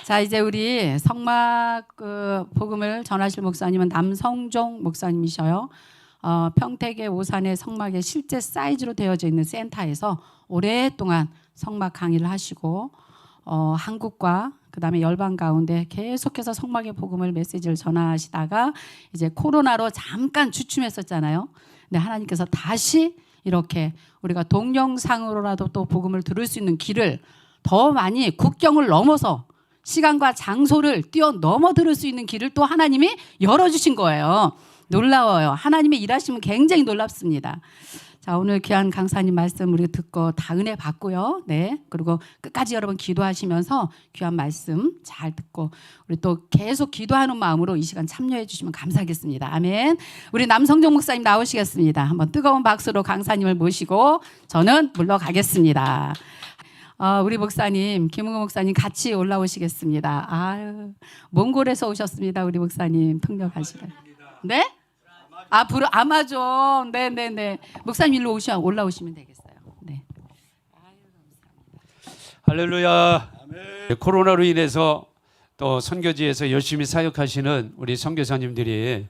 자, 이제 우리 성막 복음을 전하실 목사님은 남성종 목사님이셔요. 평택의 오산의 성막의 실제 사이즈로 되어져 있는 센터에서 오랫동안 성막 강의를 하시고 한국과 그다음에 열방 가운데 계속해서 성막의 복음을 메시지를 전하시다가 이제 코로나로 잠깐 주춤했었잖아요. 근데 하나님께서 다시 이렇게 우리가 동영상으로라도 또 복음을 들을 수 있는 길을 더 많이 국경을 넘어서 시간과 장소를 뛰어넘어 들을 수 있는 길을 또 하나님이 열어주신 거예요. 놀라워요. 하나님의 일하심은 굉장히 놀랍습니다. 자, 오늘 귀한 강사님 말씀 우리 듣고 다 은혜 받고요. 네. 그리고 끝까지 여러분 기도하시면서 귀한 말씀 잘 듣고 우리 또 계속 기도하는 마음으로 이 시간 참여해 주시면 감사하겠습니다. 아멘. 우리 남성정 목사님 나오시겠습니다. 한번 뜨거운 박수로 강사님을 모시고 저는 물러가겠습니다. 우리 목사님, 김웅호 목사님 같이 올라오시겠습니다. 아유, 몽골에서 오셨습니다. 우리 목사님 통역하시라. 네? 아마존. 네네네. 목사님 일로 올라오시면 되겠어요. 네. 아유, 감사합니다. 할렐루야. 아멘. 코로나로 인해서 또 선교지에서 열심히 사역하시는 우리 선교사님들이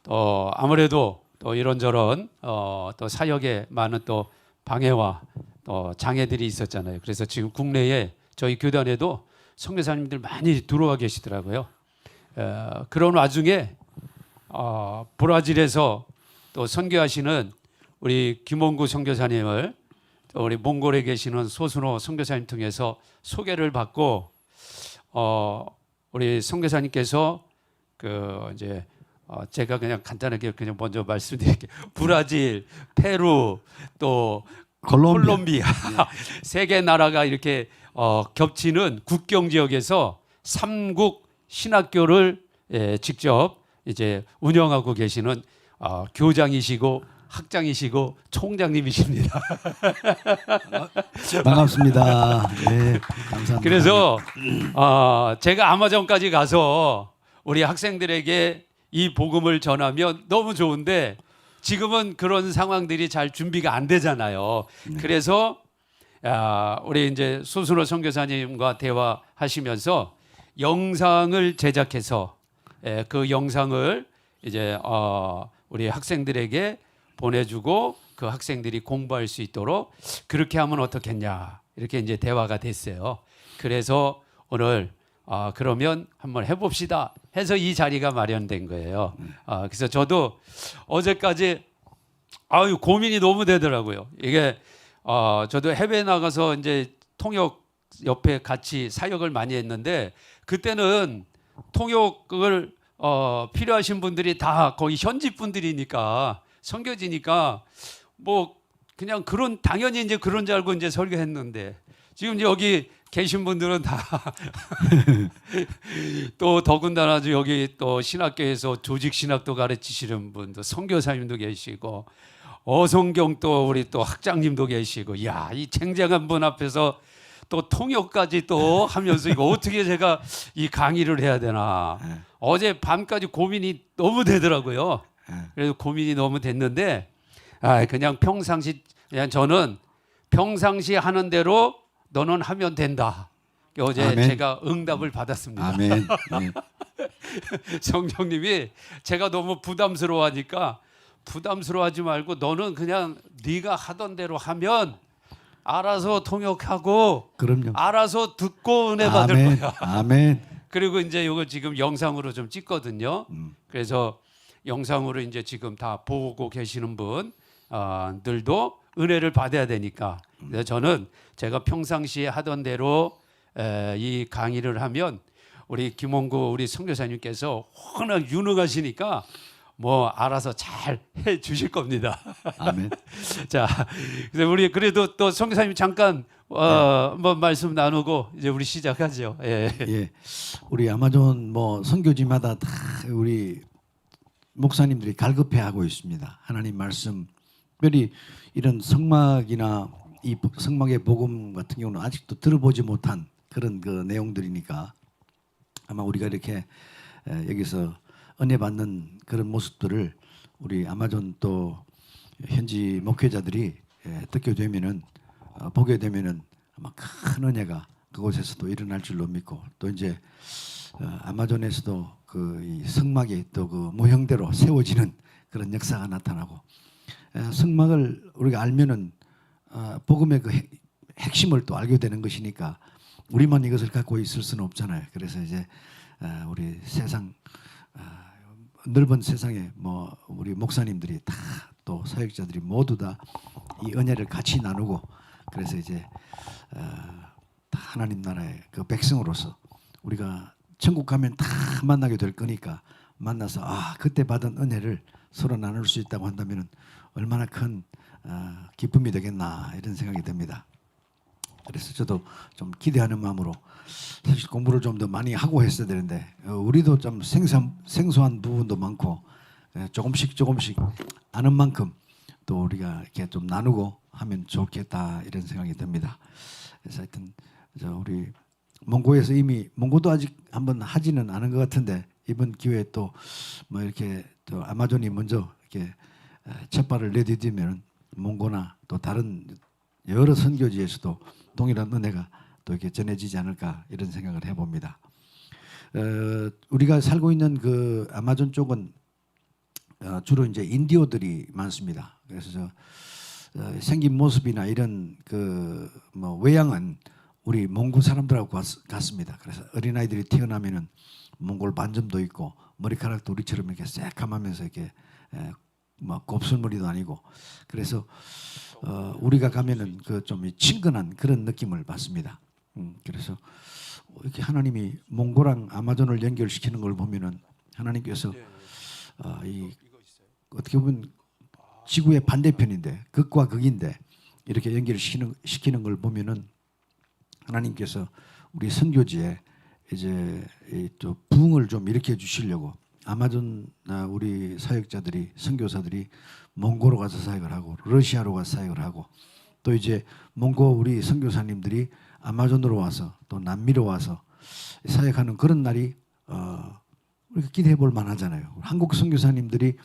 또 아무래도 또 이런저런 또 사역에 많은 또 방해와 또 장애들이 있었잖아요. 그래서 지금 국내에 저희 교단에도 선교사님들 많이 들어와 계시더라고요. 그런 와중에 브라질에서 또 선교하시는 우리 김원구 선교사님을 또 우리 몽골에 계시는 소순호 선교사님 통해서 소개를 받고 우리 선교사님께서 이제 제가 그냥 간단하게 그냥 먼저 말씀드릴게요. 브라질, 페루 또 콜롬비아 세 개 나라가 이렇게 겹치는 국경 지역에서 삼국 신학교를 직접 이제 운영하고 계시는 교장이시고 학장이시고 총장님이십니다. 반갑습니다. 네, 감사합니다. 그래서 제가 아마존까지 가서 우리 학생들에게 이 복음을 전하면 너무 좋은데 지금은 그런 상황들이 잘 준비가 안 되잖아요. 그래서 우리 이제 소순호 선교사님과 대화하시면서 영상을 제작해서 그 영상을 이제 우리 학생들에게 보내주고 그 학생들이 공부할 수 있도록 그렇게 하면 어떻겠냐 이렇게 이제 대화가 됐어요. 그래서 오늘 그러면 한번 해봅시다 해서 이 자리가 마련된 거예요. 그래서 저도 어제까지 고민이 너무 되더라고요. 이게 저도 해외 나가서 이제 통역 옆에 같이 사역을 많이 했는데 그때는 통역을 필요하신 분들이 다 거의 현지 분들이니까 선교지니까 뭐 그냥 당연히 이제 그런 줄 알고 이제 설교했는데 지금 여기 계신 분들은 다 또 더군다나 여기 또 신학교에서 조직 신학도 가르치시는 분도 선교사님도 계시고 어성경 또 우리 또 학장님도 계시고 야, 이 쟁쟁한 분 앞에서 또 통역까지 또 하면서 이거 어떻게 제가 이 강의를 해야 되나 어제 밤까지 고민이 너무 되더라고요. 그래서 고민이 너무 됐는데 그냥 저는 평상시 하는 대로 너는 하면 된다. 어제 아멘. 제가 응답을 받았습니다. 아멘. 성령님이 제가 너무 부담스러워하니까 부담스러워하지 말고 너는 그냥 네가 하던 대로 하면 알아서 통역하고 그럼요. 알아서 듣고 은혜 받을 거야. 아멘. 그리고 이제 이거 지금 영상으로 좀 찍거든요. 그래서 영상으로 이제 지금 다 보고 계시는 분들도 은혜를 받아야 되니까. 그래서 저는 제가 평상시에 하던 대로 이 강의를 하면 우리 김원구 우리 선교사님께서 워낙 유능하시니까 뭐 알아서 잘 해 주실 겁니다. 아멘. 자, 그래서 우리 그래도 또 선교사님 잠깐 한번 말씀 나누고 이제 우리 시작하죠. 예. 예, 우리 아마존 뭐 선교지마다 다 우리 목사님들이 갈급해하고 있습니다. 하나님 말씀, 특별히 이런 성막이나 이 성막의 복음 같은 경우는 아직도 들어보지 못한 그런 그 내용들이니까 아마 우리가 이렇게 여기서 은혜 받는 그런 모습들을 우리 아마존 또 현지 목회자들이 듣게 되면은 보게 되면은 아마 큰 은혜가 그곳에서도 일어날 줄로 믿고 또 이제 아마존에서도 이 성막이 또 그 모형대로 세워지는 그런 역사가 나타나고 성막을 우리가 알면은 복음의 그 핵심을 또 알게 되는 것이니까 우리만 이것을 갖고 있을 수는 없잖아요. 그래서 이제 우리 세상 넓은 세상에 뭐 우리 목사님들이 다 또 사역자들이 모두 다 이 은혜를 같이 나누고 그래서 이제 다 하나님 나라의 그 백성으로서 우리가 천국 가면 다 만나게 될 거니까 만나서 그때 받은 은혜를 서로 나눌 수 있다고 한다면 얼마나 큰 기쁨이 되겠나 이런 생각이 듭니다. 그래서 저도 좀 기대하는 마음으로 사실 공부를 좀 더 많이 하고 했어야 되는데 우리도 좀 생소한 부분도 많고 조금씩 아는 만큼 또 우리가 이렇게 좀 나누고 하면 좋겠다 이런 생각이 듭니다. 그래서 하여튼 우리 몽고에서 이미 몽고도 아직 한번 하지는 않은 것 같은데 이번 기회에 또 뭐 이렇게 또 아마존이 먼저 이렇게 첫 발을 내디디면 몽고나 또 다른 여러 선교지에서도 동일한 은혜가 또 이렇게 전해지지 않을까 이런 생각을 해봅니다. 우리가 살고 있는 그 아마존 쪽은 주로 이제 인디오들이 많습니다. 그래서 생긴 모습이나 이런 그 뭐 외양은 우리 몽고 사람들하고 같습니다. 그래서 어린아이들이 태어나면은 몽골 반점도 있고 머리카락도 우리처럼 이렇게 새까마면서 이렇게 뭐 곱슬머리도 아니고 그래서 우리가 가면은 그 좀 친근한 그런 느낌을 받습니다. 그래서 이렇게 하나님이 몽고랑 아마존을 연결시키는 걸 보면은 하나님께서 이 어떻게 보면 지구의 반대편인데 극과 극인데 이렇게 연결시키는 걸 보면은 하나님께서 우리 선교지에 이제 또 부흥을 좀 일으켜 주시려고 아마존 우리 사역자들이 선교사들이 몽고로 가서 사역을 하고 러시아로 가서 사역을 하고 또 이제 몽고 우리 선교사님들이 아마존으로 와서 또 남미로 와서 사역하는 그런 날이 우리가 기대해 볼 만하잖아요. 한국 선교사님들이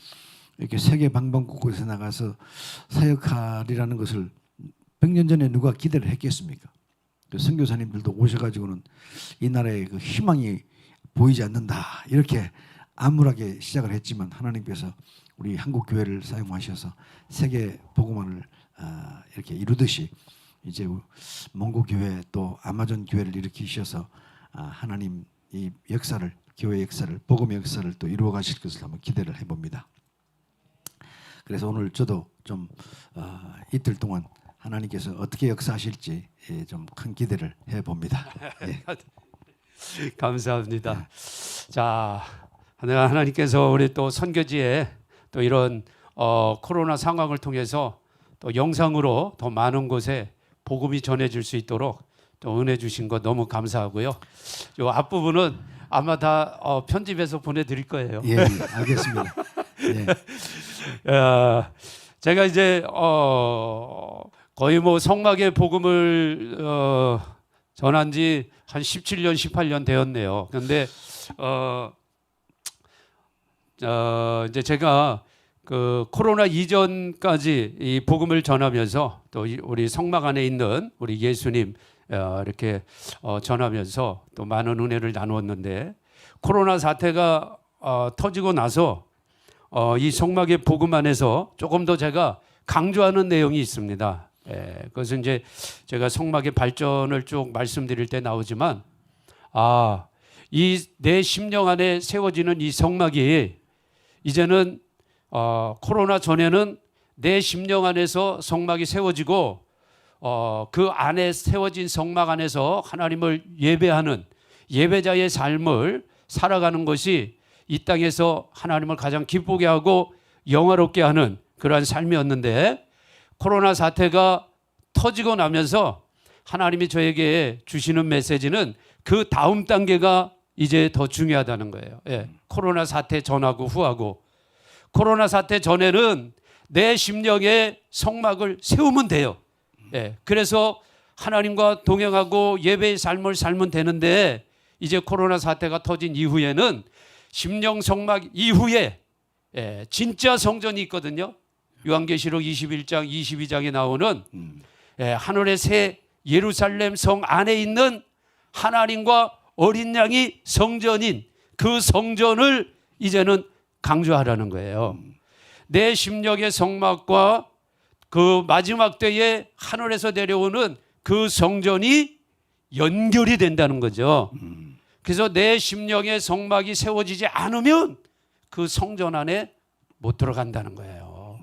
이렇게 세계 방방곡곡에서 나가서 사역하리라는 것을 100년 전에 누가 기대를 했겠습니까? 선교사님들도 오셔가지고는 이 나라에 그 희망이 보이지 않는다 이렇게 암울하게 시작을 했지만 하나님께서 우리 한국 교회를 사용하셔서 세계 복음화를 이렇게 이루듯이 이제 몽고 교회 또 아마존 교회를 일으키셔서 하나님 이 역사를 교회 역사를 복음의 역사를 또 이루어 가실 것을 한번 기대를 해봅니다. 그래서 오늘 저도 좀 이틀 동안 하나님께서 어떻게 역사하실지 좀 큰 기대를 해봅니다. 예. 감사합니다. 자, 하나님께서 우리 또 선교지에 또 이런 코로나 상황을 통해서 또 영상으로 더 많은 곳에 복음이 전해질 수 있도록 또 은혜 주신 것 너무 감사하고요. 이 앞부분은 아마 다 편집해서 보내드릴 거예요. 예, 알겠습니다. 예. 제가 이제 거의 뭐 성막의 복음을 전한 지 한 17년, 18년 되었네요. 그런데 이제 제가 그 코로나 이전까지 이 복음을 전하면서 또 우리 성막 안에 있는 우리 예수님 이렇게 전하면서 또 많은 은혜를 나누었는데 코로나 사태가 터지고 나서 이 성막의 복음 안에서 조금 더 제가 강조하는 내용이 있습니다. 그것은 이제 제가 성막의 발전을 쭉 말씀드릴 때 나오지만 이 내 심령 안에 세워지는 이 성막이 이제는 코로나 전에는 내 심령 안에서 성막이 세워지고 그 안에 세워진 성막 안에서 하나님을 예배하는 예배자의 삶을 살아가는 것이 이 땅에서 하나님을 가장 기쁘게 하고 영화롭게 하는 그러한 삶이었는데 코로나 사태가 터지고 나면서 하나님이 저에게 주시는 메시지는 그 다음 단계가 이제 더 중요하다는 거예요. 코로나 사태 전하고 후하고 코로나 사태 전에는 내 심령에 성막을 세우면 돼요. 그래서 하나님과 동행하고 예배의 삶을 살면 되는데 이제 코로나 사태가 터진 이후에는 심령 성막 이후에 진짜 성전이 있거든요. 요한계시록 21장 22장에 나오는 하늘의 새 예루살렘 성 안에 있는 하나님과 어린 양이 성전인 그 성전을 이제는 강조하라는 거예요. 내 심령의 성막과 그 마지막 때에 하늘에서 내려오는 그 성전이 연결이 된다는 거죠. 그래서 내 심령의 성막이 세워지지 않으면 그 성전 안에 못 들어간다는 거예요.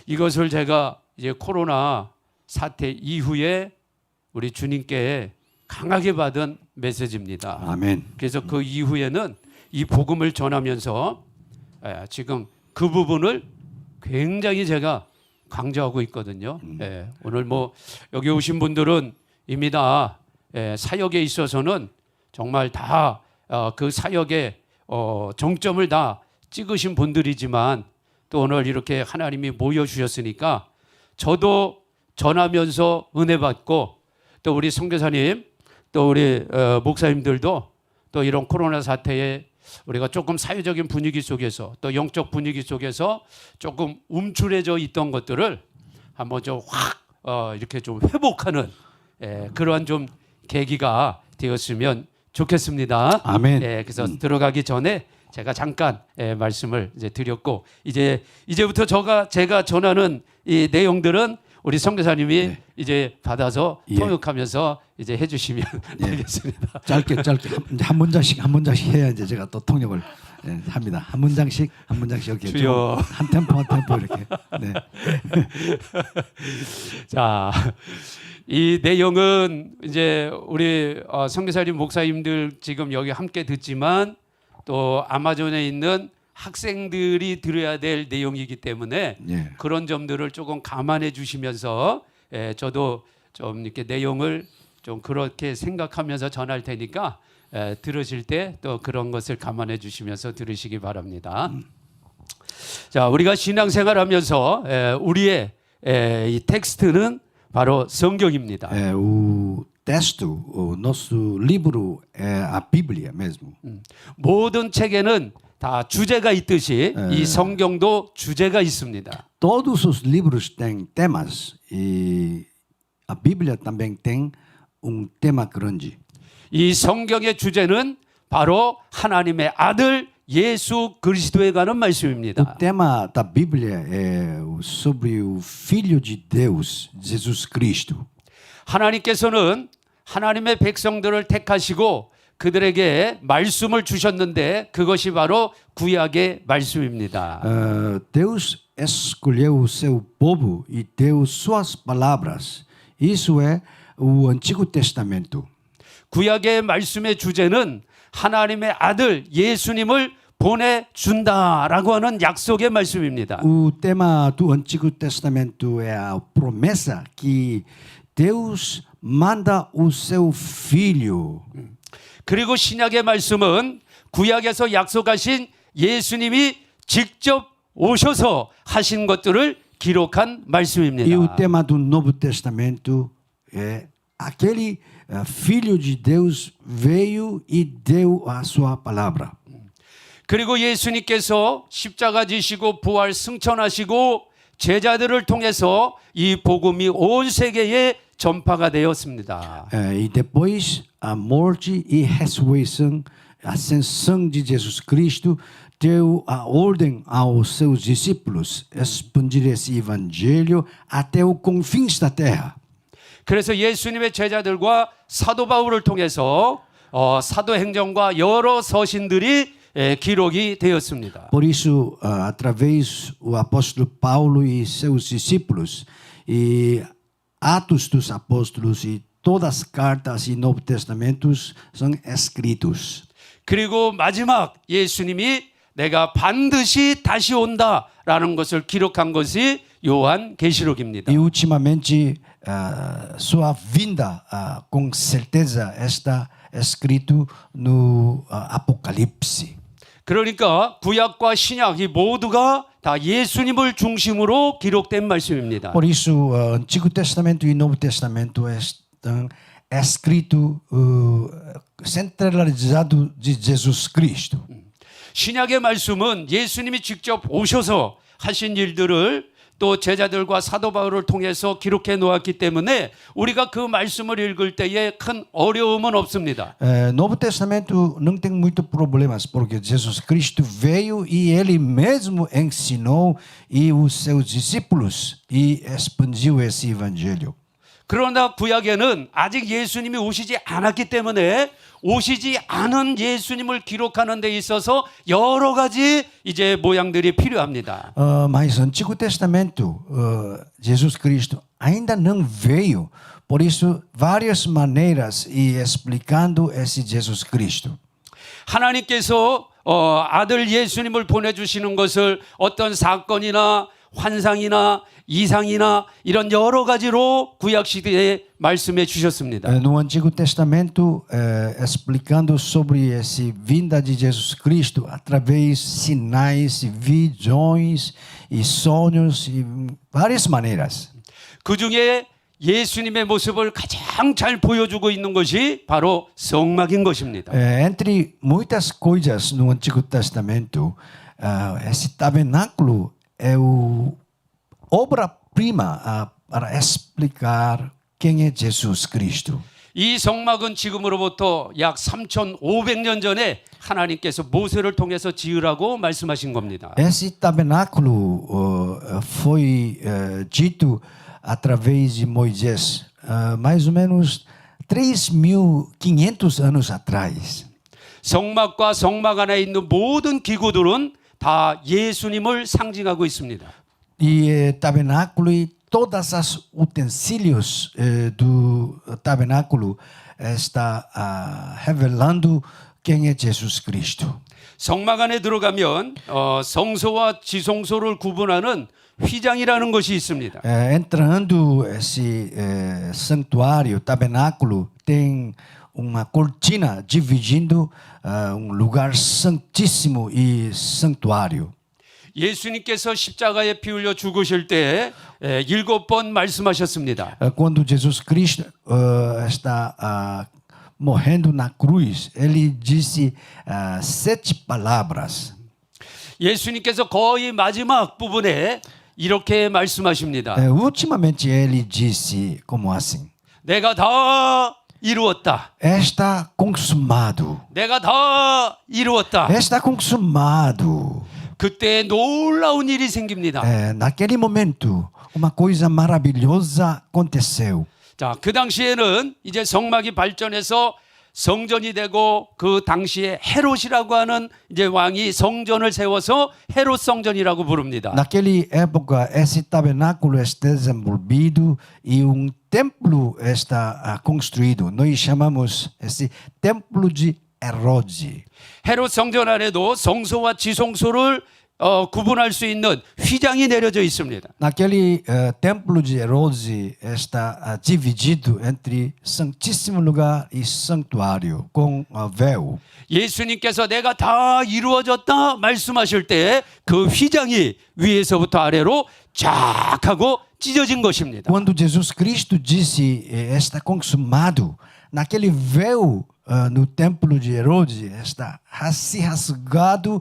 이것을 제가 이제 코로나 사태 이후에 우리 주님께 강하게 받은 메시지입니다. 아멘. 그래서 그 이후에는 이 복음을 전하면서 지금 그 부분을 굉장히 제가 강조하고 있거든요. 오늘 뭐 여기 오신 분들은 이미 다 사역에 있어서는 정말 다 그 사역의 정점을 다 찍으신 분들이지만 또 오늘 이렇게 하나님이 모여주셨으니까 저도 전하면서 은혜 받고 또 우리 선교사님 또 우리 목사님들도 또 이런 코로나 사태에 우리가 조금 사회적인 분위기 속에서 또 영적 분위기 속에서 조금 움츠려져 있던 것들을 한번 좀 확 이렇게 좀 회복하는 그러한 좀 계기가 되었으면 좋겠습니다. 아멘. 그래서 들어가기 전에 제가 잠깐 말씀을 이제 드렸고 이제부터 제가 전하는 이 내용들은 우리 선교사님이 이제 받아서 통역하면서 이제 해주시면 되겠습니다. 짧게 한 문장씩 해야 이제 제가 또 통역을 합니다. 한 문장씩 이렇게 주여. 한 템포 이렇게. 네. 자, 이 내용은 이제 우리 선교사님 목사님들 지금 여기 함께 듣지만 또 아마존에 있는 학생들이 들어야 될 내용이기 때문에 그런 점들을 조금 감안해 주시면서 저도 좀 이렇게 내용을 좀 그렇게 생각하면서 전할 테니까 들으실 때 또 그런 것을 감안해 주시면서 들으시기 바랍니다. 자, 우리가 신앙생활하면서 우리의 이 텍스트는 바로 성경입니다. O texto, o nosso livro é a Bíblia mesmo. 모든 책에는 다 주제가 있듯이 이 성경도 주제가 있습니다. Todos os livros têm temas e a Bíblia também tem tema grande. 이 성경의 주제는 바로 하나님의 아들 예수 그리스도에 관한 말씀입니다. O tema da Bíblia é sobre o Filho de Deus, Jesus Cristo. 하나님께서는 하나님의 백성들을 택하시고 그들에게 말씀을 주셨는데 그것이 바로 구약의 말씀입니다. Deus escolheu o seu povo e deu suas palavras. Isso é o Antigo Testamento. 구약의 말씀의 주제는 하나님의 아들 예수님을 보내준다라고 하는 약속의 말씀입니다. O tema do Antigo Testamento é a promessa que Deus manda o seu filho. 그리고 신약의 말씀은 구약에서 약속하신 예수님이 직접 오셔서 하신 것들을 기록한 말씀입니다. E o tema do Novo Testamento é aquele filho de Deus veio e deu a sua palavra. 그리고 예수님께서 십자가 지시고 부활 승천하시고 제자들을 통해서 이 복음이 온 세계에 전파가 되었습니다. E depois a morte e ressurreição, a ascensão de Jesus Cristo deu a ordem aos seus discípulos expandir esse evangelho até os confins da terra. 그래서 예수님의 제자들과 사도 바울을 통해서 사도행전과 여러 서신들이 기록이 되었습니다. Por isso, através do apóstolo Paulo e seus discípulos, e Atos dos Apóstolos e todas as cartas e Novo Testamentos são escritos. 그리고 마지막 예수님이 내가 반드시 다시 온다라는 것을 기록한 것이 요한 계시록입니다. E ultimamente, sua vinda com certeza está escrito no Apocalipse. 그러니까 구약과 신약 이 모두가 다 예수님을 중심으로 기록된 말씀입니다. Por isso, Antigo Testamento e Novo Testamento estão escritos centralizados de Jesus Cristo. 신약의 말씀은 예수님이 직접 오셔서 하신 일들을 또 제자들과 사도 바울을 통해서 기록해 놓았기 때문에 우리가 그 말씀을 읽을 때에 큰 어려움은 없습니다. Novo Testamento não tem muito problemas, porque Jesus Cristo veio e ele mesmo ensinou e os seus discípulos e expandiu esse evangelho. 그러나 구약에는 아직 예수님이 오시지 않았기 때문에 오시지 않은 예수님을 기록하는 데 있어서 여러 가지 이제 모양들이 필요합니다. Mas Antigo Testamento, Jesus Cristo ainda não veio, por isso várias maneiras e explicando esse Jesus Cristo. 하나님께서 아들 예수님을 보내주시는 것을 어떤 사건이나 환상이나 이상이나 이런 여러 가지로 구약 시대에 말씀해 주셨습니다. No Antigo Testamento, explicando sobre essa vinda de Jesus Cristo através de sinais, visões e sonhos e várias maneiras. 그 중에 예수님의 모습을 가장 잘 보여주고 있는 것이 바로 성막인 것입니다. Entre muitas coisas no Antigo Testamento, esse tabernáculo é a obra-prima para explicar quem é Jesus Cristo. 이 성막은 지금으로부터 약 3,500년 전에 하나님께서 모세를 통해서 지으라고 말씀하신 겁니다. Esse tabernáculo foi dito através de Moisés, mais ou menos 3.500 anos atrás. 성막과 성막 안에 있는 모든 기구들은 다 예수님을 상징하고 있습니다. E tabernáculo e todas as utensílios do tabernáculo está revelando quem é Jesus Cristo. 성막 안에 들어가면 성소와 지성소를 구분하는 휘장이라는 것이 있습니다. Entrando esse santuário, tabernáculo, tem uma cortina dividindo lugar santíssimo e santuário. 예수님께서 십자가에 피 흘려 죽으실 때 7번 말씀하셨습니다. Quando Jesus Cristo está morrendo na cruz, ele disse 7 palavras. 예수님께서 거의 마지막 부분에 이렇게 말씀하십니다. Ultimamente ele disse como assim: 내가 다 이루었다. Está consumado. 내가 다 이루었다. Está consumado. 그때 놀라운 일이 생깁니다. Naquele momento, uma coisa maravilhosa aconteceu. 자, 그 당시에는 이제 성막이 발전해서 성전이 되고 그 당시에 헤롯이라고 하는 이제 왕이 성전을 세워서 헤롯 성전이라고 부릅니다. Naquela época, esse tabernáculo está desenvolvido e templo está construído. Nós chamamos esse templo de Herodes. 헤롯 성전 안에도 성소와 지성소를 구분할 수 있는 휘장이 내려져 있습니다. Naquele templo de Herodes está dividido entre santíssimo lugar e santuário com véu. 예수님께서 내가 다 이루어졌다 말씀하실 때 그 휘장이 위에서부터 아래로 쫙 하고 찢어진 것입니다. Quando Jesus Cristo disse está consumado, naquele véu no templo de Herodes está se rasgado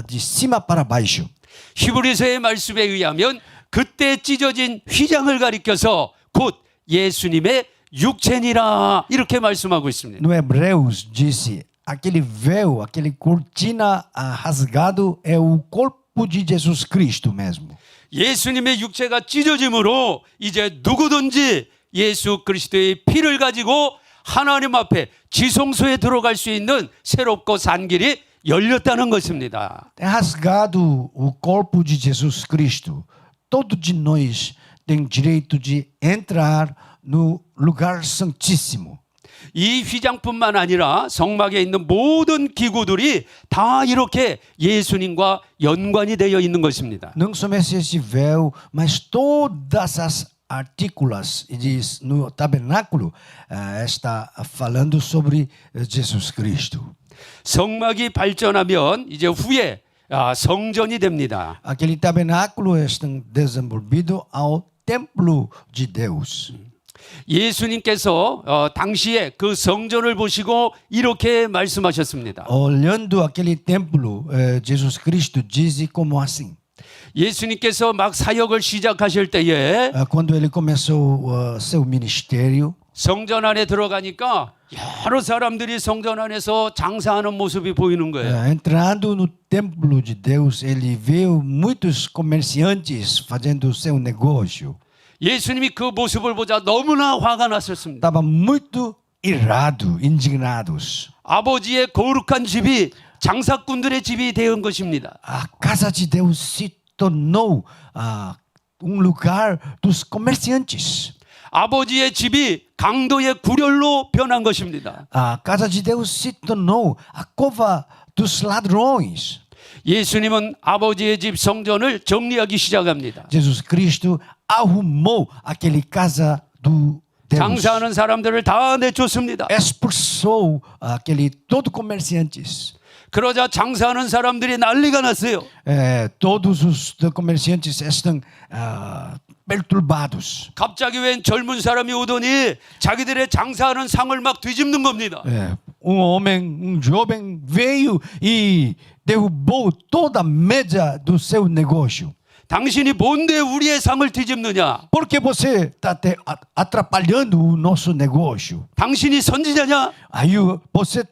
de cima para baixo. 히브리서의 말씀에 의하면 그때 찢어진 휘장을 가리켜서 곧 예수님의 육체니라 이렇게 말씀하고 있습니다. No Hebreus disse aquele véu, aquele cortina rasgado é o corpo de Jesus Cristo mesmo. 예수님의 육체가 찢어짐으로 이제 누구든지 예수 그리스도의 피를 가지고 하나님 앞에 지성소에 들어갈 수 있는 새롭고 산 길이 열렸다는 것입니다. É rasgado o corpo de Jesus Cristo. Todos de nós tem direito de entrar no lugar santíssimo. 이 휘장뿐만 아니라 성막에 있는 모든 기구들이 다 이렇게 예수님과 연관이 되어 있는 것입니다. Não somente esse véu, mas todas as artículas e diz no tabernáculo está falando sobre Jesus Cristo. 성막이 발전하면 이제 후에 성전이 됩니다. Aquele tabernáculo está desenvolvido ao templo de Deus. 예수님께서 당시에 그 성전을 보시고 이렇게 말씀하셨습니다. Olhando aquele templo, Jesus Cristo diz como assim: 예수님께서 막 사역을 시작하실 때에 Quando ele começou seu ministério, 성전 안에 들어가니까 여러 사람들이 성전 안에서 장사하는 모습이 보이는 거예요. entrando no templo de Deus, ele viu muitos comerciantes fazendo seu negócio. 예수님이 그 모습을 보자 너무나 화가 났었습니다. Estava muito irado, indignados. 아버지의 거룩한 집이 장사꾼들의 집이 된 것입니다. A casa de Deus se tornou lugar dos comerciantes. 아버지의 집이 강도의 구렬로 변한 것입니다. A casa de Deus se tornou a cova dos ladrões. 예수님은 아버지의 집 성전을 정리하기 시작합니다. Jesus Cristo arrumou aquele casa do Deus. 장사하는 사람들을 다 내쫓습니다. Expulsou aquele todo comerciantes. 그러자 장사하는 사람들이 난리가 났어요. Todos os comerciantes estão perturbados. 갑자기 웬 젊은 사람이 오더니 자기들의 장사하는 상을 막 뒤집는 겁니다. Um jovem veio e derrubou toda a mesa do seu negócio. 당신이 뭔데 우리의 상을 뒤집느냐? Por que você está atrapalhando o nosso negócio? 당신이 선지자냐? Aí você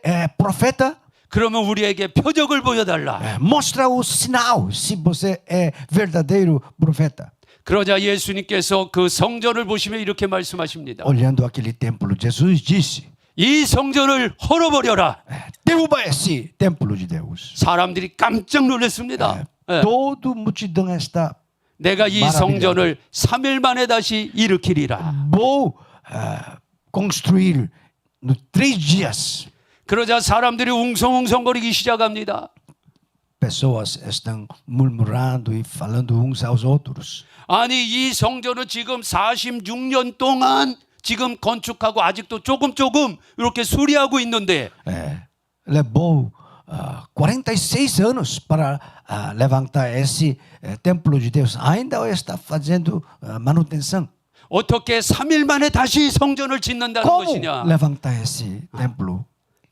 é profeta? 그러면 우리에게 표적을 보여달라. Mostra o sinal se você é verdadeiro profeta. 그러자 예수님께서 그 성전을 보시며 이렇게 말씀하십니다. Olhando aquele templo, Jesus disse: 이 성전을 헐어버려라. derruba esse templo de Deus. 사람들이 깜짝 놀랐습니다. Toda multidão está 내가 이 성전을 3일 만에 다시 일으키리라. vou construir no 3 dias. 그러자 사람들이 웅성웅성거리기 시작합니다. Pessoas estão murmurando e falando uns aos outros. 아니 이 성전은 지금 46년 동안 지금 건축하고 아직도 조금 이렇게 수리하고 있는데 Levou 46 anos para levantar esse templo de Deus. Ainda está fazendo manutenção. 어떻게 3일 만에 다시 성전을 짓는다는 Como 것이냐? levantar esse templo?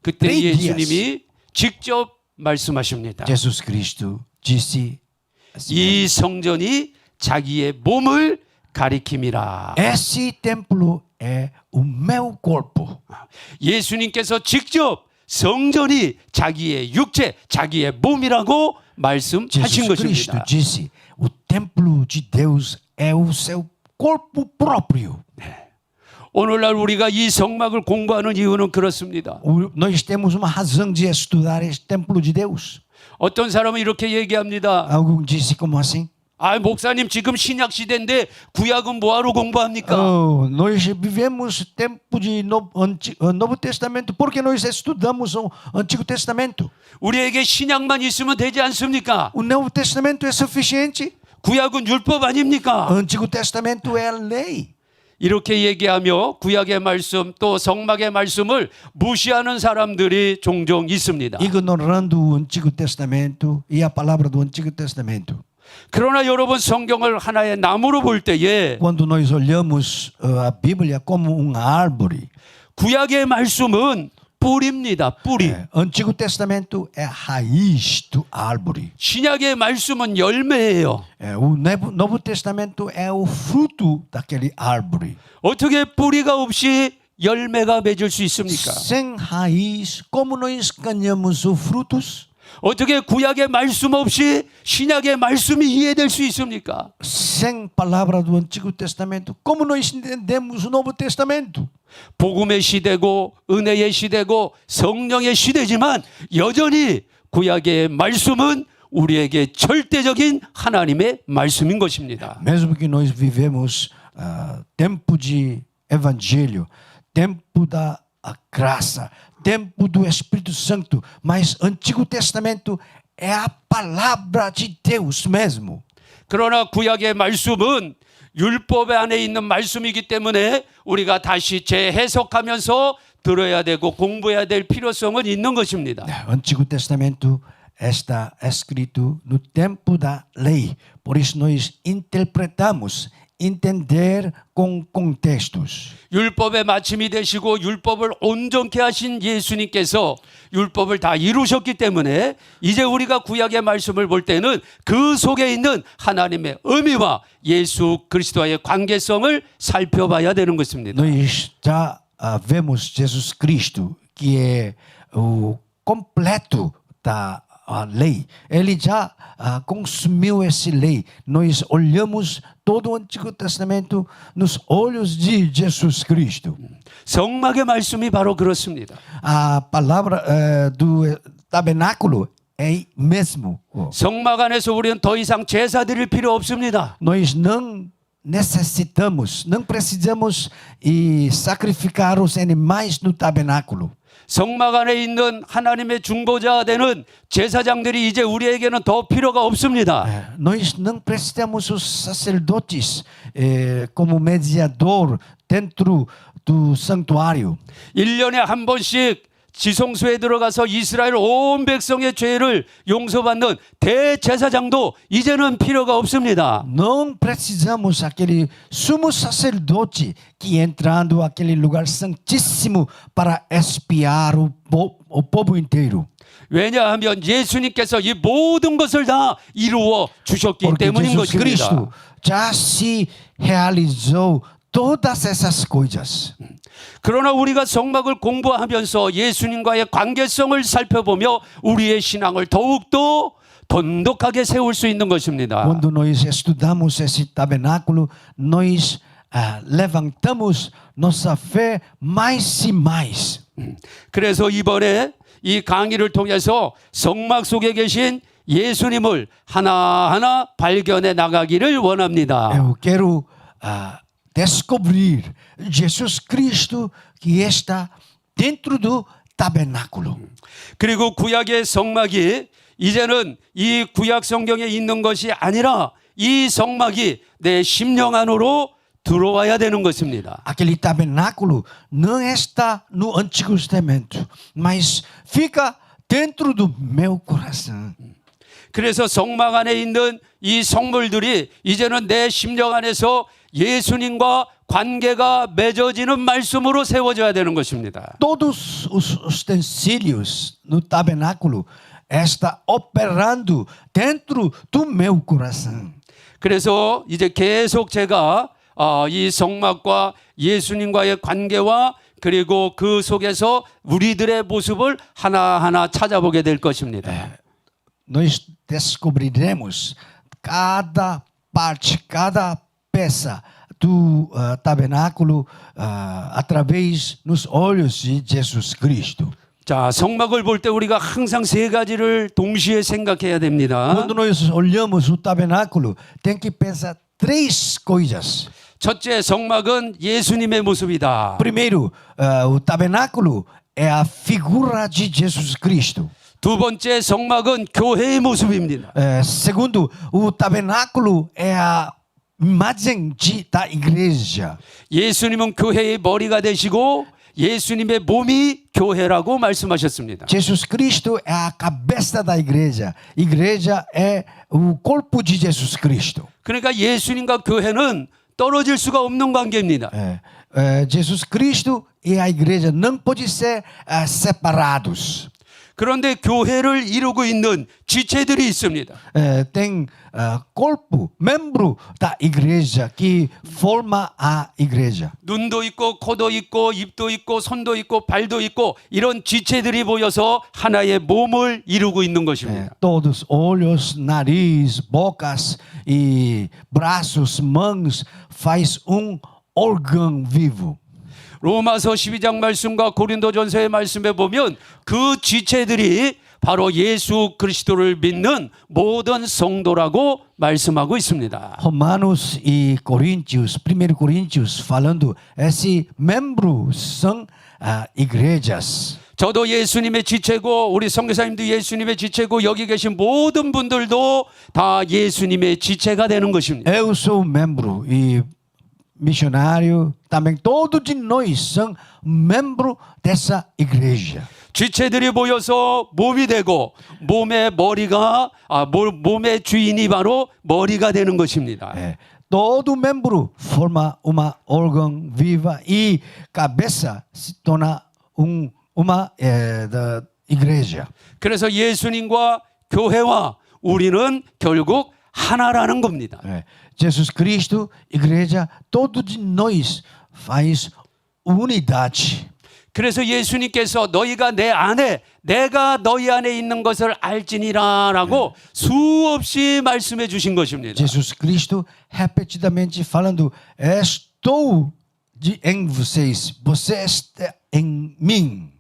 그때 3 dias. 예수님이 직접 말씀하십니다. Jesus Cristo disse assim: 이 성전이 자기의 몸을 가리킴이라. esse templo é o meu corpo. 예수님께서 직접 성전이 자기의 육체, 자기의 몸이라고 말씀하신 Jesus Cristo 것입니다. disse: o templo de Deus é o seu corpo próprio. 오늘날 우리가 이 성막을 공부하는 이유는 그렇습니다. Nós temos uma razão de estudar este templo de Deus. 어떤 사람은 이렇게 얘기합니다. Algum disse como assim? 아, 목사님 지금 신약 시대인데 구약은 뭐하러 공부합니까? Nós vivemos tempo de Novo Testamento porque nós estudamos o Antigo Testamento. 우리에게 신약만 있으면 되지 않습니까? O Novo Testamento é suficiente. 구약은 율법 아닙니까? O Antigo Testamento é a lei. 이렇게 얘기하며 구약의 말씀 또 성막의 말씀을 무시하는 사람들이 종종 있습니다. Ignorando o Antigo Testamento e a palavra do Antigo Testamento. 그러나 여러분 성경을 하나의 나무로 볼 때에 Quando nós olhamos a Bíblia como uma árvore, 구약의 말씀은 뿌리입니다. 뿌리. Antigo Testamento é a raiz da árvore. 신약의 말씀은 열매예요. O Novo Testamento é o fruto daquele árvore. 어떻게 뿌리가 없이 열매가 맺을 수 있습니까? Sem raiz, como nós ganhamos os frutos? 어떻게 구약의 말씀 없이 신약의 말씀이 이해될 수 있습니까? Sem palavra do Antigo Testamento, como nós entendemos o Novo Testamento? 복음의 시대고 은혜의 시대고 성령의 시대지만 여전히 구약의 말씀은 우리에게 절대적인 하나님의 말씀인 것입니다. Mesmo que nós vivemos tempo de evangelho, tempo da graça, tempo do Espírito Santo, mas Antigo Testamento é a palavra de Deus mesmo. 그러나 구약의 말씀은 율법 안에 있는 말씀이기 때문에 우리가 다시 재해석하면서 들어야 되고 공부해야 될 필요성은 있는 것입니다. Antigo Testamento está escrito no tempo da lei, por isso nós interpretamos entender com contextos. 율법의 마침이 되시고 율법을 온전케 하신 예수님께서 율법을 다 이루셨기 때문에 이제 우리가 구약의 말씀을 볼 때는 그 속에 있는 하나님의 의미와 예수 그리스도와의 관계성을 살펴봐야 되는 것입니다. Nós já vemos Jesus Cristo, que é o completo da lei. Ele já consumiu essa lei. Nós olhamos todo o Antigo Testamento nos olhos de Jesus Cristo. 성막의 말씀이 바로 그렇습니다. A palavra do tabernáculo é mesmo. 성막 안에서 우리는 더 이상 제사 드릴 필요 없습니다. Nós não necessitamos, não precisamos sacrificar os animais no tabernáculo. 성막 안에 있는 하나님의 중보자 되는 제사장들이 이제 우리에게는 더 필요가 없습니다. Nós não precisamos os sacerdotes como mediador dentro do santuário. 1년에 한 번씩 지성소에 들어가서 이스라엘 온 백성의 죄를 용서받는 대제사장도 이제는 필요가 없습니다. Não precisamos aquele sumo sacerdote que entrando aquele lugar santíssimo para expiar o povo inteiro. 왜냐하면 예수님께서 이 모든 것을 다 이루어 주셨기 Porque 때문인 Jesus 것입니다. Cristo já se realizou todas essas coisas. 그러나 우리가 성막을 공부하면서 예수님과의 관계성을 살펴보며 우리의 신앙을 더욱더 돈독하게 세울 수 있는 것입니다. Quando nós estudamos esse tabernáculo, nós levantamos nossa fé mais e mais. 그래서 이번에 이 강의를 통해서 성막 속에 계신 예수님을 하나하나 발견해 나가기를 원합니다. Eu quero descobrir Jesus Cristo que está dentro do tabernáculo. 그리고 구약의 성막이 이제는 이 구약 성경에 있는 것이 아니라 이 성막이 내 심령 안으로 들어와야 되는 것입니다. Aquele tabernáculo não está no Antigo Testamento, mas fica dentro do meu coração. 그래서 성막 안에 있는 이 성물들이 이제는 내 심령 안에서 예수님과 관계가 맺어지는 말씀으로 세워져야 되는 것입니다. Todos os utensílios no tabernáculo está operando dentro do meu coração. 그래서 이제 계속 제가 이 성막과 예수님과의 관계와 그리고 그 속에서 우리들의 모습을 하나하나 찾아보게 될 것입니다. Nós descobriremos cada parte, cada peça do tabernáculo através nos olhos de Jesus Cristo. 자, 성막을 볼 때 우리가 항상 세 가지를 동시에 생각해야 됩니다. Quando nós olhamos o tabernáculo, tem que pensar três coisas. 첫째, 성막은 예수님의 모습이다. Primeiro, o tabernáculo é a figura de Jesus Cristo. 두 번째, 성막은 교회의 모습입니다. Segundo, o tabernáculo é a imagem da igreja. 예수님은 교회의 머리가 되시고 예수님의 몸이 교회라고 말씀하셨습니다. Jesus Cristo é a cabeça da igreja. Igreja é o corpo de Jesus Cristo. 그러니까 예수님과 교회는 떨어질 수가 없는 관계입니다. Jesus Cristo e a igreja não podem ser separados. 그런데 교회를 이루고 있는 지체들이 있습니다. Tem corpo, membro da igreja que forma a igreja. 눈도 있고 코도 있고 입도 있고 손도 있고 발도 있고 이런 지체들이 모여서 하나의 몸을 이루고 있는 것입니다. Todos olhos, nariz, bocas e braços, mãos faz órgão vivo. 로마서 12장 말씀과 고린도전서의 말씀에 보면 그 지체들이 바로 예수 그리스도를 믿는 모든 성도라고 말씀하고 있습니다. Romanos e Coríntios, 1 Coríntios, falando, esse membros são igrejas. 저도 예수님의 지체고 우리 선교사님도 예수님의 지체고 여기 계신 모든 분들도 다 예수님의 지체가 되는 것입니다. Eu sou membro e missionário, também todos de nós são membro dessa igreja. 지체들이 모여서 몸이 되고 몸의 머리가 몸의 주인이 바로 머리가 되는 것입니다. todo membro forma uma órgão viva e cabeça se torna uma da igreja. 그래서 예수님과 교회와 우리는 결국 하나라는 겁니다. Jesus Cristo, igreja, todos de nós faz unidade. 그래서 예수님께서 너희가 내 안에 내가 너희 안에 있는 것을 알지니라라고 수없이 말씀해 주신 것입니다. Jesus Cristo repetidamente falando: estou em vocês, você está em mim.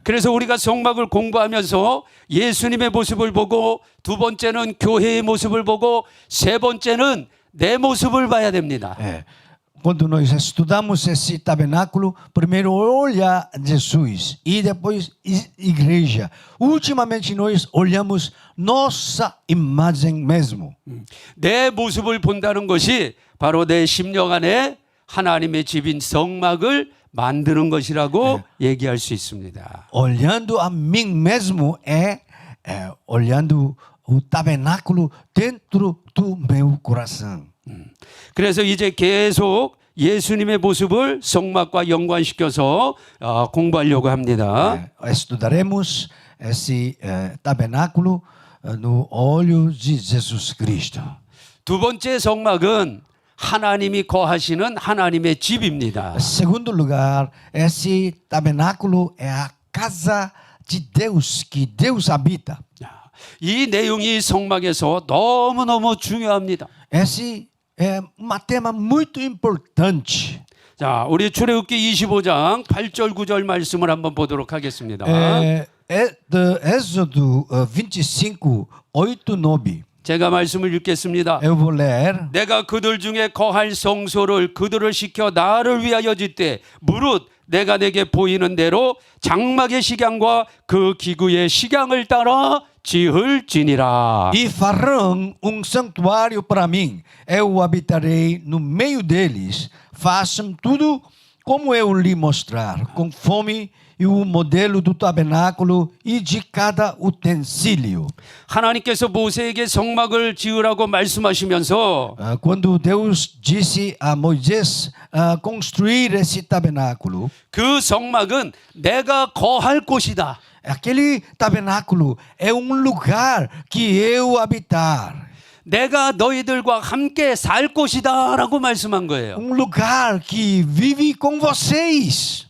그래서 우리가 성막을 공부하면서 예수님의 모습을 보고 두 번째는 교회의 모습을 보고 세 번째는 내 모습을 봐야 됩니다. Quando nós estudamos esse tabernáculo, primeiro olha Jesus e depois igreja. Ultimamente nós olhamos nossa imagem mesmo. 내 모습을 본다는 것이 바로 내 심령 안에 하나님의 집인 성막을 만드는 것이라고 얘기할 수 있습니다. Olhando a mim mesmo olhando o tabernáculo dentro do meu coração. 그래서 이제 계속 예수님의 모습을 성막과 연관시켜서 공부하려고 합니다. Estudaremos esse tabernáculo no olho de Jesus Cristo. 두 번째 성막은 하나님이 거하시는 하나님의 집입니다. Segundo lugar, esse tabernáculo é a casa de Deus que Deus habita. 이 내용이 성막에서 너무너무 중요합니다. Esse é um tema muito importante. 자, 우리 출애굽기 25장 8절 9절 말씀을 한번 보도록 하겠습니다. De Êxodo 25, 8, 9. 제가 말씀을 읽겠습니다. Eu vou ler. 내가 그들 중에 거할 성소를 그들을 시켜 나를 위하여 짓되 무릇 내가 내게 보이는 대로 장막의 식양과 그 기구의 식양을 따라 지을지니라. E farão santuário para mim. Eu habitarei no meio deles. Façam tudo como eu lhe mostrar, conforme o modelo do tabernáculo e de cada utensílio. 하나님께서 모세에게 성막을 지으라고 말씀하시면서 Quando Deus disse a Moisés construir esse tabernáculo, 그 성막은 내가 거할 곳이다. aquele tabernáculo é lugar que eu habitar. 내가 너희들과 함께 살 곳이다라고 말씀한 거예요. Lugar que vive com vocês.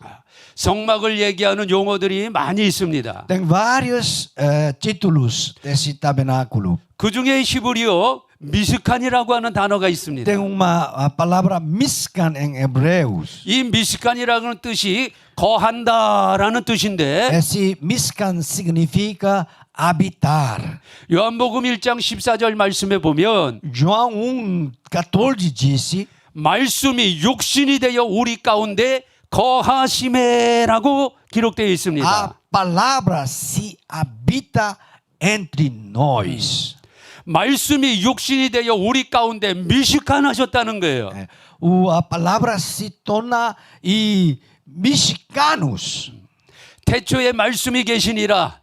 성막을 얘기하는 용어들이 많이 있습니다. Tem vários títulos desse tabernáculo. 그 중에 히브리어 미스칸이라고 하는 단어가 있습니다. Tem uma palavra miskan em hebreus. 이 미스칸이라는 뜻이 거한다라는 뜻인데 Esse miskan significa habitar. 요한복음 1장 14절 말씀에 보면 João 1:14 disse: 말씀이 육신이 되어 우리 가운데 거하심에라고 기록되어 a 있습니다. palavra se habita entre nós. 말씀이 육신이 되어 우리 가운데 미식한하셨다는 거예요. A palavra se torna mexicanos. 태초에 말씀이 계시니라.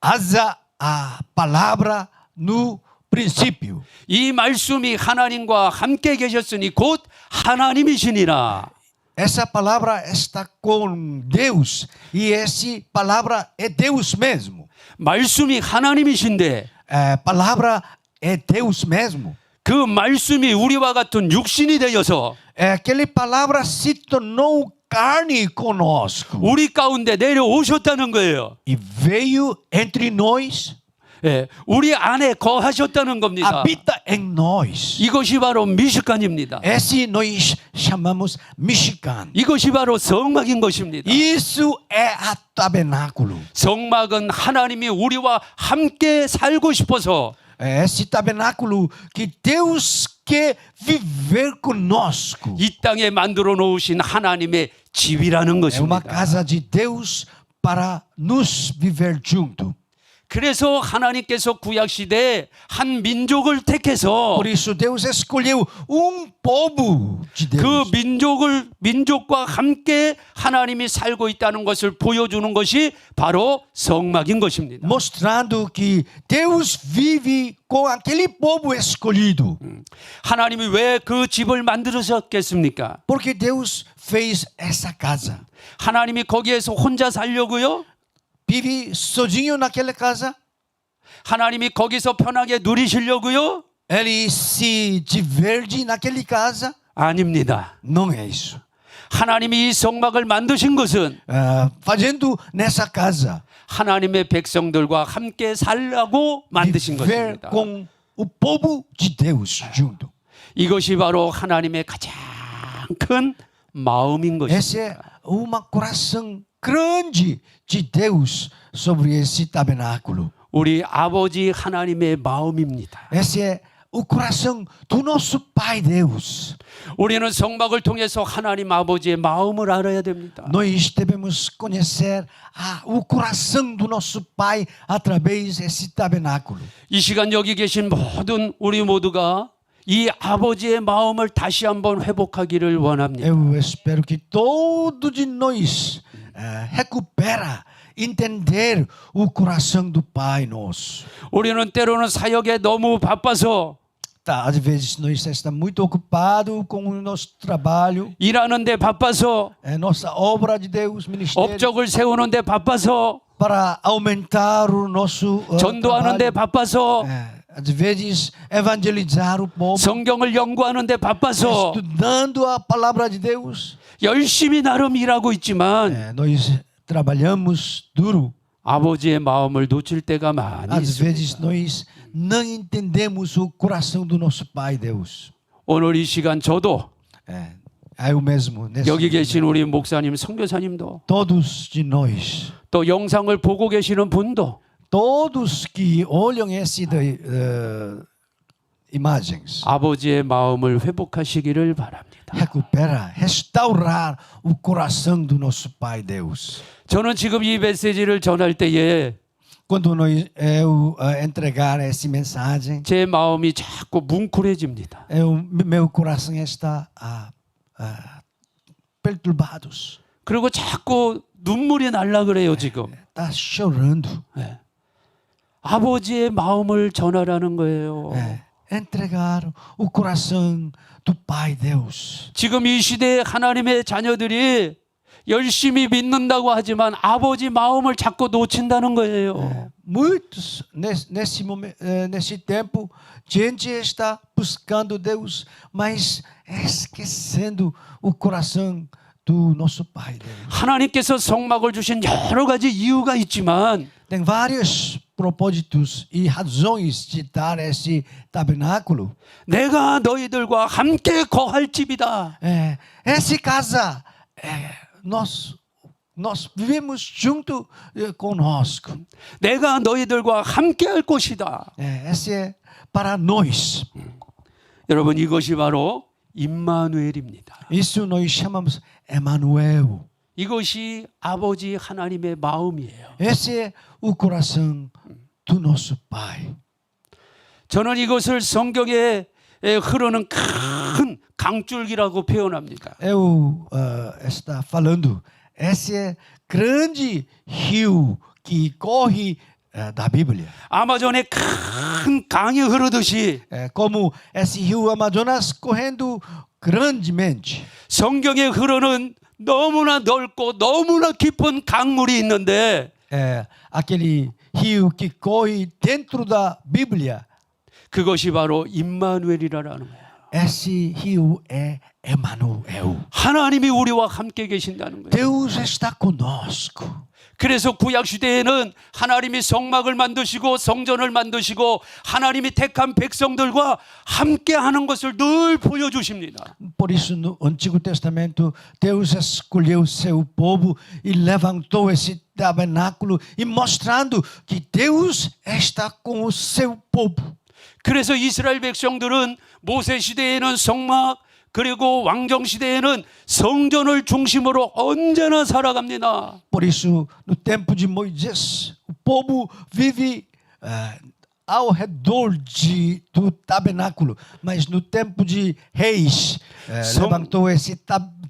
Haja a palavra no princípio. 이 말씀이 하나님과 함께 계셨으니 곧 하나님이시니라. Essa palavra está com Deus e essa palavra é Deus mesmo. 말씀이 하나님이신데 Palavra é Deus mesmo. 그 말씀이 우리와 같은 육신이 되어서 Aquela palavra se tornou carne conosco 우리 가운데 내려오셨다는 거예요. e veio entre nós, 예, 우리 안에 거하셨다는 겁니다. habita em nós. 이것이 바로 미식간입니다. Esse nós chamamos mexicano. 이것이 바로 성막인 것입니다. Isso é a tabernáculo. 성막은 하나님이 우리와 함께 살고 싶어서 Esse tabernáculo que Deus quer viver conosco. 이 땅에 만들어 놓으신 하나님의 집이라는 É uma 것입니다. casa de Deus para nos viver junto. 그래서 하나님께서 구약 시대에 한 민족을 택해서 Por isso Deus escolheu povo de 그 Deus. 민족과 함께 하나님이 살고 있다는 것을 보여주는 것이 바로 성막인 것입니다. Mostrando que Deus vive com aquele povo escolhido. 하나님이 왜 그 집을 만드셨겠습니까? Porque Deus fez essa casa. 하나님이 거기에서 혼자 살려고요? Vive sozinho naquela casa? 하나님이 거기서 편하게 누리시려고요? Ele se diverte naquela casa? 아닙니다. Não é isso. 하나님이 이 성막을 만드신 것은 Fazendo nessa casa, 하나님의 백성들과 함께 살라고 만드신 viver 것입니다. com o povo de Deus junto. 이것이 바로 하나님의 가장 큰 마음인 Esse é 것입니다. uma coração grande de Deus sobre esse tabernáculo. 우리 아버지 하나님의 마음입니다. Esse é o coração do nosso Pai Deus. 우리는 성막을 통해서 하나님 아버지의 마음을 알아야 됩니다. Nós devemos conhecer o coração do nosso Pai através desse tabernáculo. 이 시간 여기 계신 모든 우리 모두가 이 아버지의 마음을 다시 한번 회복하기를 원합니다. Eu espero que todos de nós recupera entender o coração do Pai nosso. 우리는 때로는 사역에 너무 바빠서 Tá, às vezes nós estamos muito ocupados com o nosso trabalho, 일하는데 바빠서 nossa obra de Deus, ministério, 업적을 세우는데 바빠서 para aumentar o nosso 전도하는데 trabalho. 바빠서 Às vezes evangelizar o povo, 성경을 연구하는데 바빠서 estudando a palavra de Deus. 열심히 나름 일하고 있지만 Nós trabalhamos duro. 아버지의 마음을 놓칠 때가 많이 Às vezes 있습니다. nós não entendemos o coração do nosso Pai Deus. 오늘 이 시간 저도 Eu mesmo, 여기 계신 우리 목사님, 선교사님도 todos de nós, 또 영상을 보고 계시는 분도 todos que olham essas imagens, 아버지의 마음을 회복하시기를 바랍니다. restaurar o coração do nosso Pai Deus. 저는 지금 이 메시지를 전할 때에 Quando eu entregar essa mensagem, 제 마음이 자꾸 뭉클해집니다. meu coração está perturbados, 그리고 자꾸 눈물이 날라 그래요 지금. está chorando. 네. 아버지의 마음을 전하라는 거예요. Entregar o coração do Pai Deus. 지금 이 시대에 하나님의 자녀들이 열심히 믿는다고 하지만 아버지 마음을 자꾸 놓친다는 거예요. Muitos nesse momento, nesse tempo, gente está buscando Deus, mas esquecendo o coração do nosso Pai Deus. 하나님께서 성막을 주신 여러 가지 이유가 있지만 Tem vários propósitos e razões de dar esse tabernáculo. 내가 너희들과 함께 거할 집이다. Essa casa, nós vivemos junto conosco. 내가 너희들과 함께 할 곳이다. Esse é para nós. 여러분 이것이 바로 임마누엘입니다. Isso nós chamamos Emmanuel. 이것이 아버지 하나님의 마음이에요. Esse é o coração do nosso Pai. 저는 이것을 성경에 흐르는 큰 강줄기라고 표현합니다. Eu está falando, esse é grande rio que corre da Bíblia. 아마존에 큰 강이 흐르듯이 Como esse rio Amazonas correndo grandemente. 성경에 흐르는 너무나 넓고 너무나 깊은 강물이 있는데 Aquele rio que corre dentro da Bíblia. 그것이 바로 임마누엘이라는 거예요. Esse rio é Emmanuel. 하나님이 우리와 함께 계신다는 거예요. Deus está conosco. 그래서 구약 시대에는 하나님이 성막을 만드시고 성전을 만드시고 하나님이 택한 백성들과 함께 하는 것을 늘 보여주십니다. Por isso, no Antigo Testamento, Deus escolheu seu povo e levantou esse tabernáculo e mostrando que Deus está com o seu povo. 그래서 이스라엘 백성들은 모세 시대에는 성막 그리고 왕정 시대에는 성전을 중심으로 언제나 살아갑니다. Por isso, no tempo de Moisés, o povo vive ao redor do tabernáculo, mas no tempo de reis levantou esse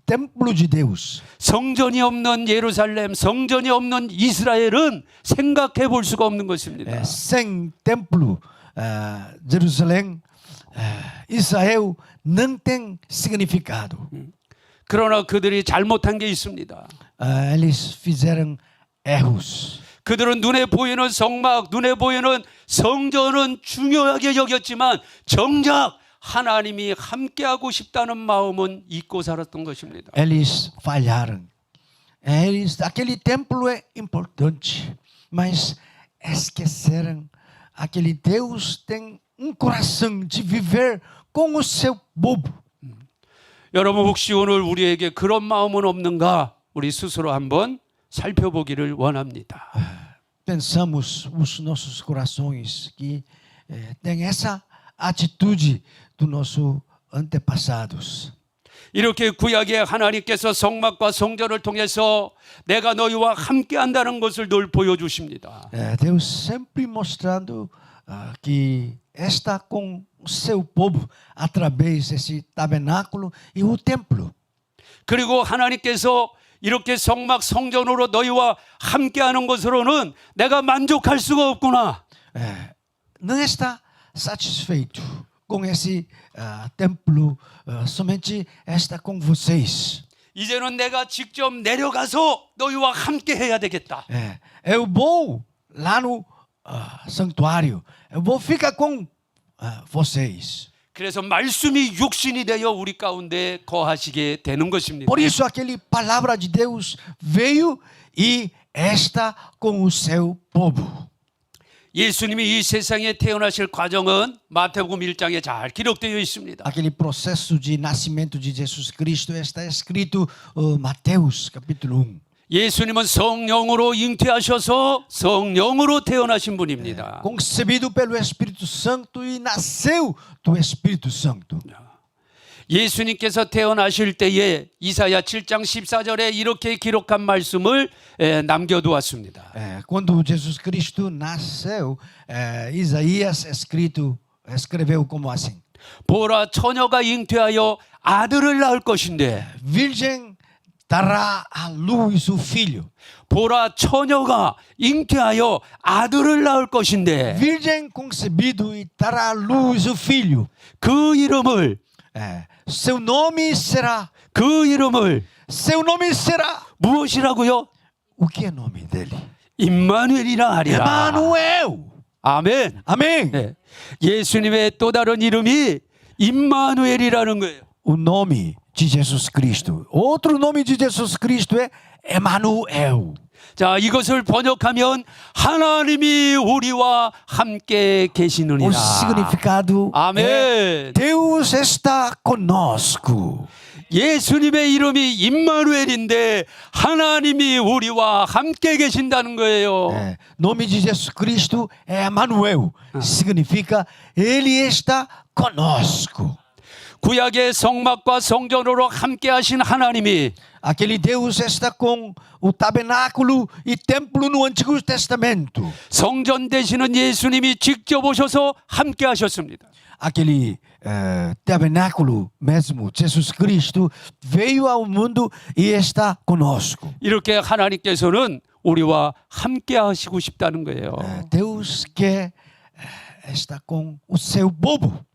templo de Deus. 성전이 없는 예루살렘, 성전이 없는 이스라엘은 생각해 볼 수가 없는 것입니다. Sem templo, Jerusalém, Israel não tem significado. 그러나 그들이 잘못한 게 있습니다. Eles fizeram erros. 그들은 눈에 보이는 성막, 눈에 보이는 성전은 중요하게 여겼지만 정작 하나님이 함께하고 싶다는 마음은 잊고 살았던 것입니다. Eles falharam. Aquele templo é importante, mas esqueceram. Aquele Deus tem coração de viver com o seu povo. 여러분 혹시 오늘 우리에게 그런 마음은 없는가? 우리 스스로 한번 살펴보기를 원합니다. Pensamos os nossos corações que tem essa atitude dos nossos antepassados. 이렇게 구약의 하나님께서 성막과 성전을 통해서 내가 너희와 함께한다는 것을 늘 보여주십니다. Deus sempre mostrando que está com o seu povo através desse tabernáculo e o templo. 그리고 하나님께서 이렇게 성막 성전으로 너희와 함께하는 것으로는 내가 만족할 수가 없구나. Não está satisfeito com esse templo, somente está com vocês. 이제는 내가 직접 내려가서 너희와 함께 해야 되겠다. Eu vou lá no santuário, eu vou ficar com vocês. 그래서 말씀이 육신이 되어 우리 가운데 거하시게 되는 것입니다. Por isso aquela palavra de Deus veio e está com o seu povo. 예수님이 이 세상에 태어나실 과정은 마태복음 1장에 잘 기록되어 있습니다. Aquele processo de nascimento de Jesus Cristo está escrito Mateus capítulo 1. 예수님은 성령으로 잉태하셔서 성령으로 태어나신 분입니다. Concebido pelo Espírito Santo e nasceu do Espírito Santo. 예수님께서 태어나실 때에 이사야 7장 14절에 이렇게 기록한 말씀을 남겨두었습니다. Quando Jesus Cristo nasceu, Isaías escreveu como assim: 보라 처녀가 잉태하여 아들을 낳을 것인데 Virgem dará à luz o filho. 보라 처녀가 잉태하여 아들을 낳을 것인데 Virgem concebido e dará à luz o filho. 그 이름을 Seu nome será. seu nome será 무엇이라고요? O que é nome dele? 임마누엘이라 하리라. Emmanuel. 아멘. Amém. 네. 예수님의 또 다른 이름이 임마누엘이라는 거예요. O nome de Jesus Cristo. Outro nome de Jesus Cristo é Emmanuel. 자, 이것을 번역하면 하나님이 우리와 함께 O 계시느니라. significado 아멘. é Deus está conosco. 예수님의 이름이 임마누엘인데 하나님이 우리와 함께 계신다는 거예요. Nome de Jesus Cristo é Emmanuel. Significa Ele está conosco. 구약의 성막과 성전으로 함께 하신 하나님이 Aquele Deus está com o tabernáculo e templo no Antigo Testamento. 성전 되시는 예수님이 직접 오셔서 함께 하셨습니다. Aquele tabernáculo mesmo, Jesus Cristo, veio ao mundo e está conosco. 이렇게 하나님께서는 우리와 함께 하시고 싶다는 거예요. Deus quer estar com o seu povo.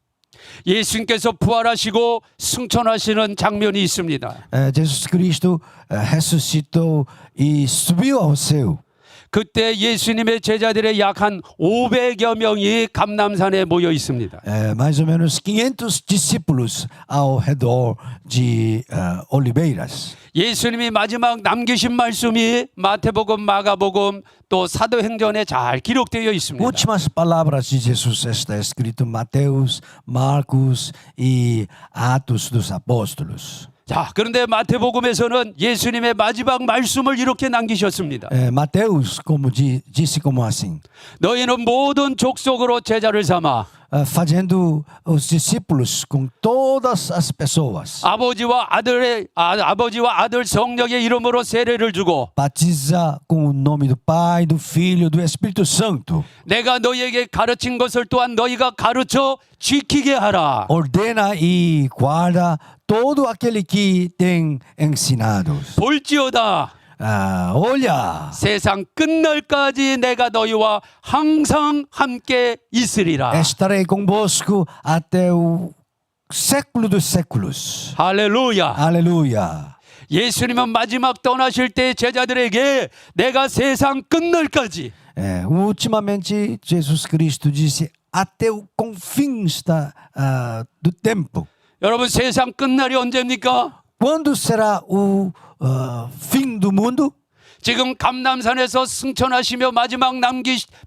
예수님께서 부활하시고 승천하시는 장면이 있습니다. Jesus Cristo ressuscitou e subiu ao céu. 그때 예수님의 제자들의 약 한 500여 명이 감람산에 모여 있습니다. Mais ou menos 500 discípulos ao redor de Oliveiras. 예수님이 마지막 남기신 말씀이 마태복음, 마가복음 또 사도행전에 잘 기록되어 있습니다. Últimas palavras de Jesus está escrito em Mateus, Marcos e Atos dos Apóstolos. 자, 그런데 마태복음에서는 예수님의 마지막 말씀을 이렇게 남기셨습니다. Mateus disse como assim, 너희는 모든 족속으로 제자를 삼아 fazendo os discípulos com todas as pessoas. 아버지와 아들 성령의 이름으로 세례를 주고 Batiza com o nome do Pai, do Filho, do Espírito Santo. 내가 너희에게 가르친 것을 또한 너희가 가르쳐 지키게 하라. Ordena e guarda todo aquele que tem ensinado. 볼지어다 Olha, 세상 끝날까지 내가 너희와 항상 함께 있으리라. estarei convosco até o século dos séculos. 할렐루야. Aleluia. 예수님은 마지막 떠나실 때 제자들에게 내가 세상 끝날까지 Ultimamente, Jesus Cristo disse até o confins do tempo. 여러분 세상 끝날이 언제입니까? Quando será o fim do mundo? 지금 감람산에서 승천하시며 마지막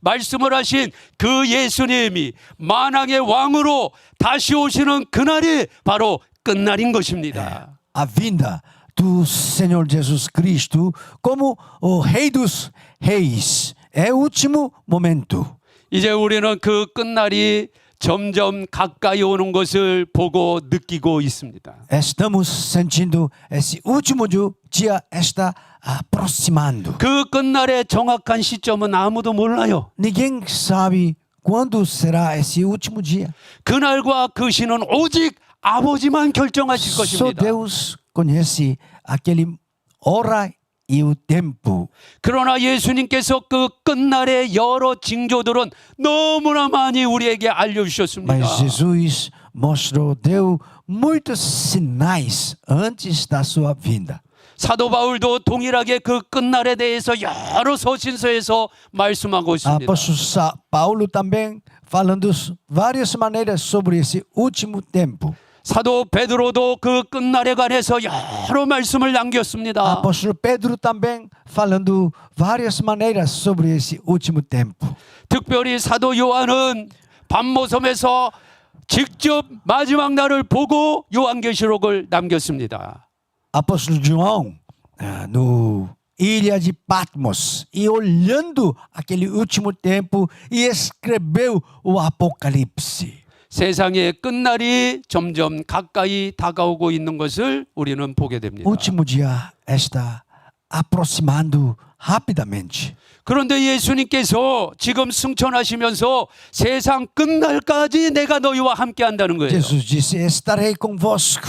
말씀을 하신 그 예수님이 만왕의 왕으로 다시 오시는 그날이 바로 끝날인 것입니다. A vinda do Senhor Jesus Cristo como o Rei dos Reis. É o último momento. 이제 우리는 그 끝날이 점점 가까이 오는 것을 보고 느끼고 있습니다. Estamos sentindo esse último dia está aproximando. 그 끝날의 정확한 시점은 아무도 몰라요. Ninguém sabe quando será esse último dia. 그날과 그 시는 오직 아버지만 결정하실 Só 것입니다. Deus conhece aquele hora e o tempo. 그러나 예수님께서 그 끝날의 여러 징조들은 너무나 많이 우리에게 알려주셨습니다. Mas Jesus deu muitos sinais antes da sua vinda. 사도 바울도 동일하게 그 끝날에 대해서 여러 서신서에서 말씀하고 있습니다. Apóstolo Paulo também falando várias maneiras sobre esse último tempo. 사도 베드로도 그 끝날에 관해서 여러 말씀을 남겼습니다. Apóstolo Pedro também falando várias maneiras sobre esse último tempo. 특별히 사도 요한은 밤모섬에서 직접 마지막 날을 보고 요한계시록을 남겼습니다. Apóstolo João no ilha de Patmos e olhando aquele último tempo e escreveu o Apocalipse. 세상의 끝날이 점점 가까이 다가오고 있는 것을 우리는 보게 됩니다. O último dia está aproximando rapidamente. 그런데 예수님께서 지금 승천하시면서 세상 끝날까지 내가 너희와 함께 한다는 거예요. Jesus disse: Estarei convosco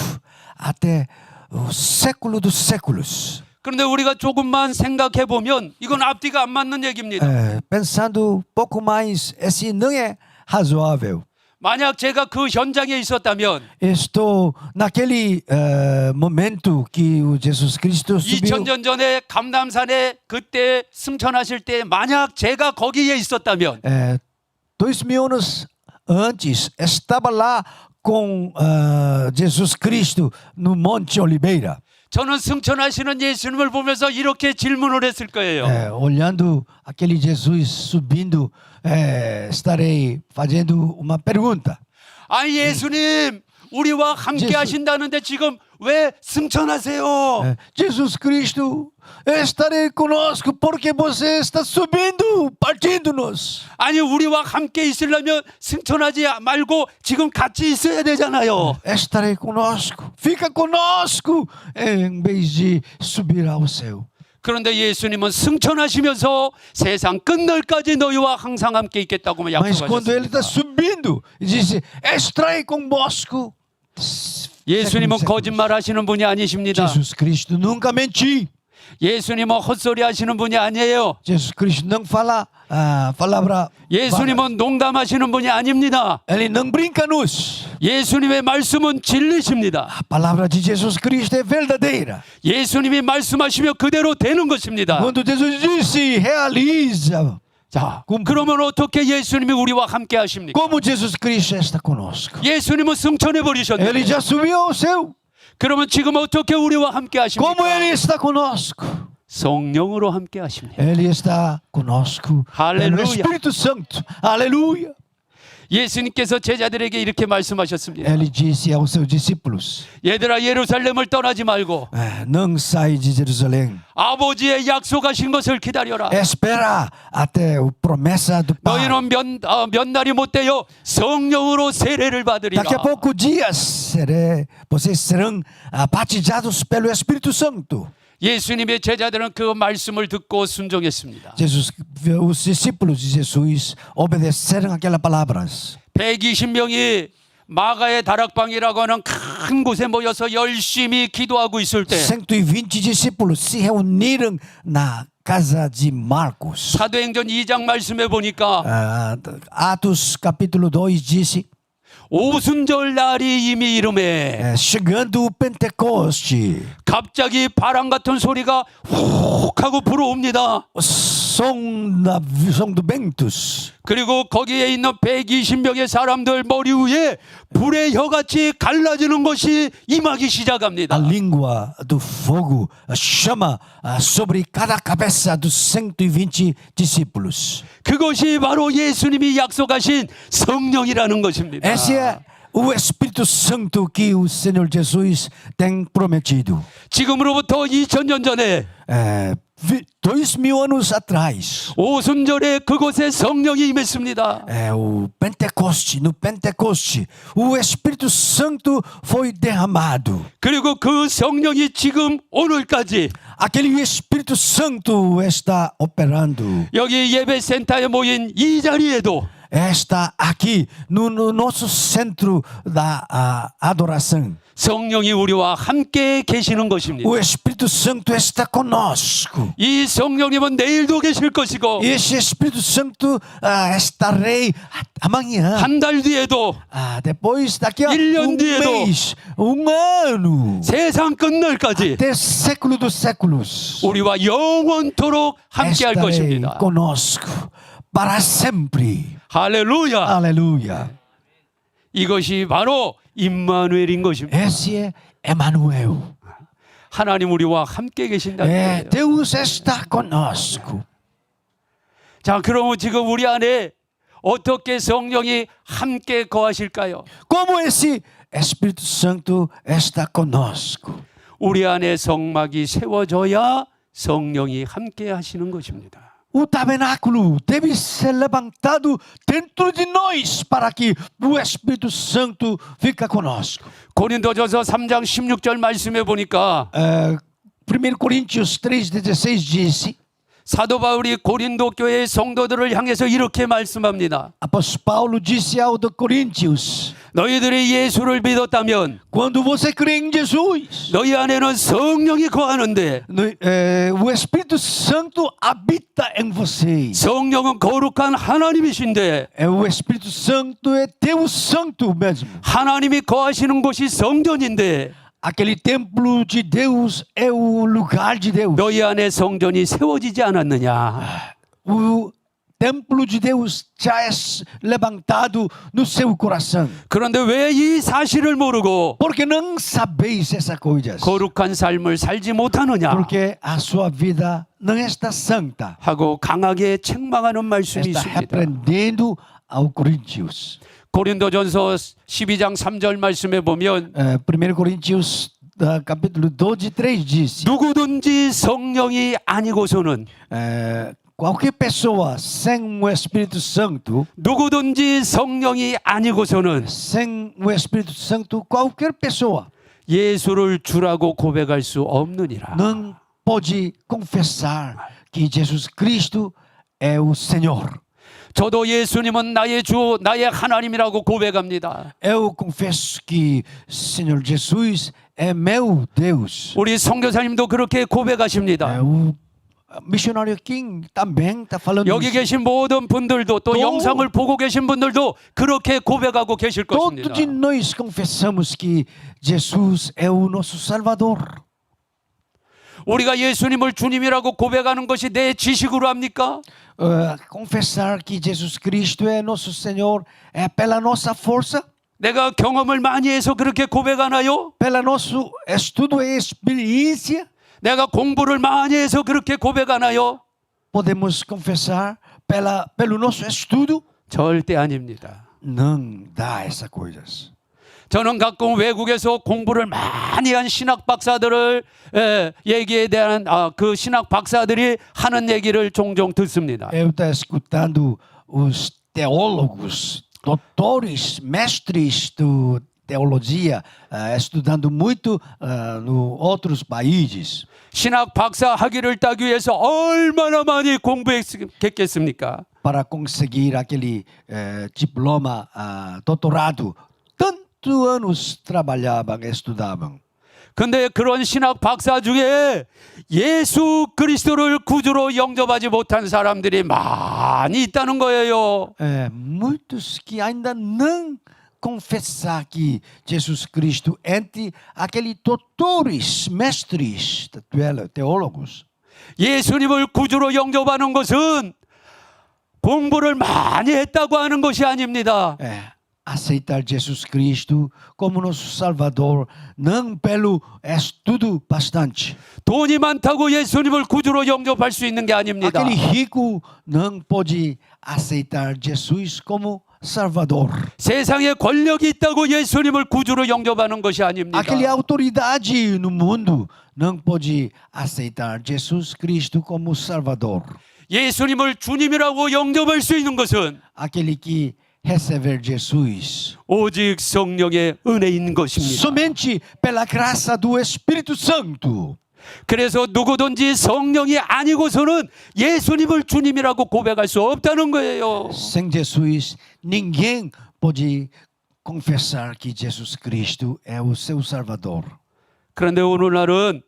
até o século dos séculos. 그런데 우리가 조금만 생각해 보면 이건 앞뒤가 안 맞는 얘기입니다. Pensando pouco mais, esse não é razoável. 만약 제가 그 현장에 있었다면 Estou naquele momento que o Jesus Cristo subiu. 2000년 전에 감람산에 그때 승천하실 때 만약 제가 거기에 있었다면 2000 anos antes, estava lá com Jesus Cristo no Monte Oliveira. 저는 승천하시는 예수님을 보면서 이렇게 질문을 했을 거예요. Olhando aquele Jesus subindo, estarei fazendo uma pergunta. 아니 예수님 우리와 함께 예수- 하신다는데 지금 왜 승천하세요? Jesus Cristo, estarei conosco porque você está subindo, partindo-nos. 아니 우리와 함께 있으려면 승천하지 말고 지금 같이 있어야 되잖아요. Estarei conosco, fica conosco, em vez de subir ao céu. 그런데 예수님은 승천하시면서 세상 끝날까지 너희와 항상 함께 있겠다고 Mas quando ele está 약속하셨습니다. subindo, disse: Estarei convosco. 예수님은 거짓말 하시는 분이 아니십니다. Jesus Cristo nunca menti. 예수님은 헛소리 하시는 분이 아니에요. Jesus Cristo não fala palavra. 예수님은 농담하시는 분이 아닙니다. Ele não brinca-nos. 예수님의 말씀은 진리십니다. A palavra de Jesus Cristo é verdadeira. 예수님이 말씀하시면 그대로 되는 것입니다. Quando Jesus disse, realiza. 자, 그러면 어떻게 예수님이 우리와 함께 하십니까? Como Jesus Cristo está conosco. 예수님은 승천해 Ele 버리셨는데 já subiu ao céu. 그러면 지금 어떻게 우리와 함께 하십니까? Como ele está conosco. 성령으로 함께 하십니다. Ele está conosco. Aleluia. No Espírito Santo. Aleluia. 예수님께서 제자들에게 이렇게 말씀하셨습니다. Ele disse aos seus discípulos: 얘들아 예루살렘을 떠나지 말고 Não sai de Jerusalém. 아버지의 약속하신 것을 기다려라. Espera até a promessa do Pai. 너희는 몇 날이 못 되어 성령으로 세례를 받으리라. Daqui a poucos dias vocês serão batizados pelo Espírito Santo. 예수님의 제자들은 그 말씀을 듣고 순종했습니다. Os discípulos de Jesus obedeceram aquelas palavras. 120명이 마가의 다락방이라고 하는 큰 곳에 모여서 열심히 기도하고 있을 때 120 discípulos se reuniram na casa de Marcos. 사도행전 2장 말씀해 보니까 Atos capítulo 2 disse: 오순절 날이 이미 이름에 chegando o Pentecoste, 갑자기 바람 같은 소리가 훅 하고 불어옵니다. o som do ventos. 그리고 거기에 있는 120명의 사람들 머리 위에 불의 혀같이 갈라지는 것이 임하기 시작합니다. A língua do fogo chama sobre cada cabeça dos 120 discípulos. 그것이 바로 예수님이 약속하신 성령이라는 것입니다. Esse é o Espírito Santo que o Senhor Jesus tem prometido. 지금으로부터 2000년 전에 2000 anos atrás, 오순절에 그곳에 성령이 임했습니다. o Pentecoste, no Pentecoste, o Espírito Santo foi derramado. 그리고 그 성령이 지금 오늘까지 Aquele Espírito Santo está operando. 여기 예배센터에 모인 이 자리에도 Está aqui no nosso centro da adoração. 성령이 우리와 함께 계시는 것입니다. O Espírito Santo está conosco. 이 성령님은 내일도 계실 것이고 Esse Espírito Santo estarei amanhã. 한 달 뒤에도 Depois daqui a 1년 뒤에도 mês, ano, 세상 끝날까지 até século dos séculos. 우리와 영원토록 함께 할 Estarei 것입니다. conosco para sempre. 할렐루야. Aleluia. 이것이 바로 임마누엘인 것입니다. Esse é Emmanuel. 하나님 우리와 함께 계신다는 거예요. Deus está conosco. 자, 그러면 지금 우리 안에 어떻게 성령이 함께 거하실까요? Como esse Espírito Santo está conosco. 우리 안에 성막이 세워져야 성령이 함께 하시는 것입니다. O tabernáculo deve ser levantado dentro de nós para que o Espírito Santo fique conosco. 고린도전서 3장 16절 말씀해 보니까 1 Coríntios 3:16 disse: 사도 바울이 고린도 교회의 성도들을 향해서 이렇게 말씀합니다. Apóstolo Paulo disse ao de Coríntios: 너희들이 예수를 믿었다면 Quando você crê em Jesus, 너희 안에는 성령이 거하는데 o Espírito Santo habita em você. 성령은 거룩한 하나님이신데 O Espírito Santo é Deus Santo mesmo. 하나님이 거하시는 곳이 성전인데 Aquele templo de Deus é o lugar de Deus. 너희 안에 성전이 세워지지 않았느냐? O templo de Deus já é levantado no seu coração. 그런데 왜 이 사실을 모르고 Porque não sabeis essas coisas. 거룩한 삶을 살지 못하느냐? Porque a sua vida não está santa. 하고 강하게 책망하는 말씀이 Está 있습니다. repreendendo ao Coríntios. 고린도전서 12장 3절 말씀에 보면 1 Coríntios capítulo 12, 3 diz: 누구든지 성령이 아니고서는 qualquer pessoa sem o Espírito Santo, 누구든지 성령이 아니고서는 sem o Espírito Santo, qualquer pessoa 예수를 주라고 고백할 수 없느니라. não pode confessar que Jesus Cristo é o Senhor. 저도 예수님은 나의 주, 나의 하나님이라고 고백합니다. Eu confesso que Senhor Jesus é meu Deus. 우리 선교사님도 그렇게 고백하십니다. O missionário King também está falando 여기 isso. 계신 모든 분들도 또 또- 영상을 보고 계신 분들도 그렇게 고백하고 계실 것입니다. Todos de nós confessamos que Jesus é o nosso Salvador. 우리가 예수님을 주님이라고 고백하는 것이 내 지식으로 합니까? Confessar que Jesus Cristo é nosso Senhor é pela nossa força, 내가 경험을 많이 해서 그렇게 고백하나요? pelo nosso estudo e experiência. 내가 공부를 많이 해서 그렇게 고백하나요? Podemos confessar pelo nosso estudo? 절대 아닙니다. não dá essas coisas. 저는 가끔 외국에서 공부를 많이 한 신학 박사들을 얘기에 대한 그 신학 박사들이 하는 얘기를 종종 듣습니다. Eu estou escutando os teólogos, doutores, mestres de teologia, estudando muito nos outros países. 신학 박사 학위를 따기 위해서 얼마나 많이 공부했겠습니까? Para conseguir aquele diploma, doutorado, tantos anos trabalhavam, estudavam. 근데 그런 신학 박사 중에 예수 그리스도를 구주로 영접하지 못한 사람들이 많이 있다는 거예요. Muitos que ainda não confessar que Jesus Cristo entre aqueles doutores, mestres, teólogos. 예수님을 구주로 영접하는 것은 공부를 많이 했다고 하는 것이 아닙니다. Aceitar Jesus Cristo como nosso Salvador, não pelo estudo bastante. 돈이 많다고 예수님을 구주로 영접할 수 있는 게 아닙니다. Aquele rico não pode aceitar Jesus como Salvador. 세상에 권력이 있다고 예수님을 구주로 영접하는 것이 아닙니다. Aquele autoridade no mundo não pode aceitar Jesus Cristo como Salvador. 예수님을 주님이라고 영접할 수 있는 것은 Aquele que receber Jesus 오직 성령의 은혜인 것입니다. somente pela graça do Espírito Santo. 그래서 누구든지 성령이 아니고서는 예수님을 주님이라고 고백할 수 없다는 거예요. Sem Jesus, ninguém pode confessar que Jesus Cristo é o seu Salvador. 그런데 오늘날은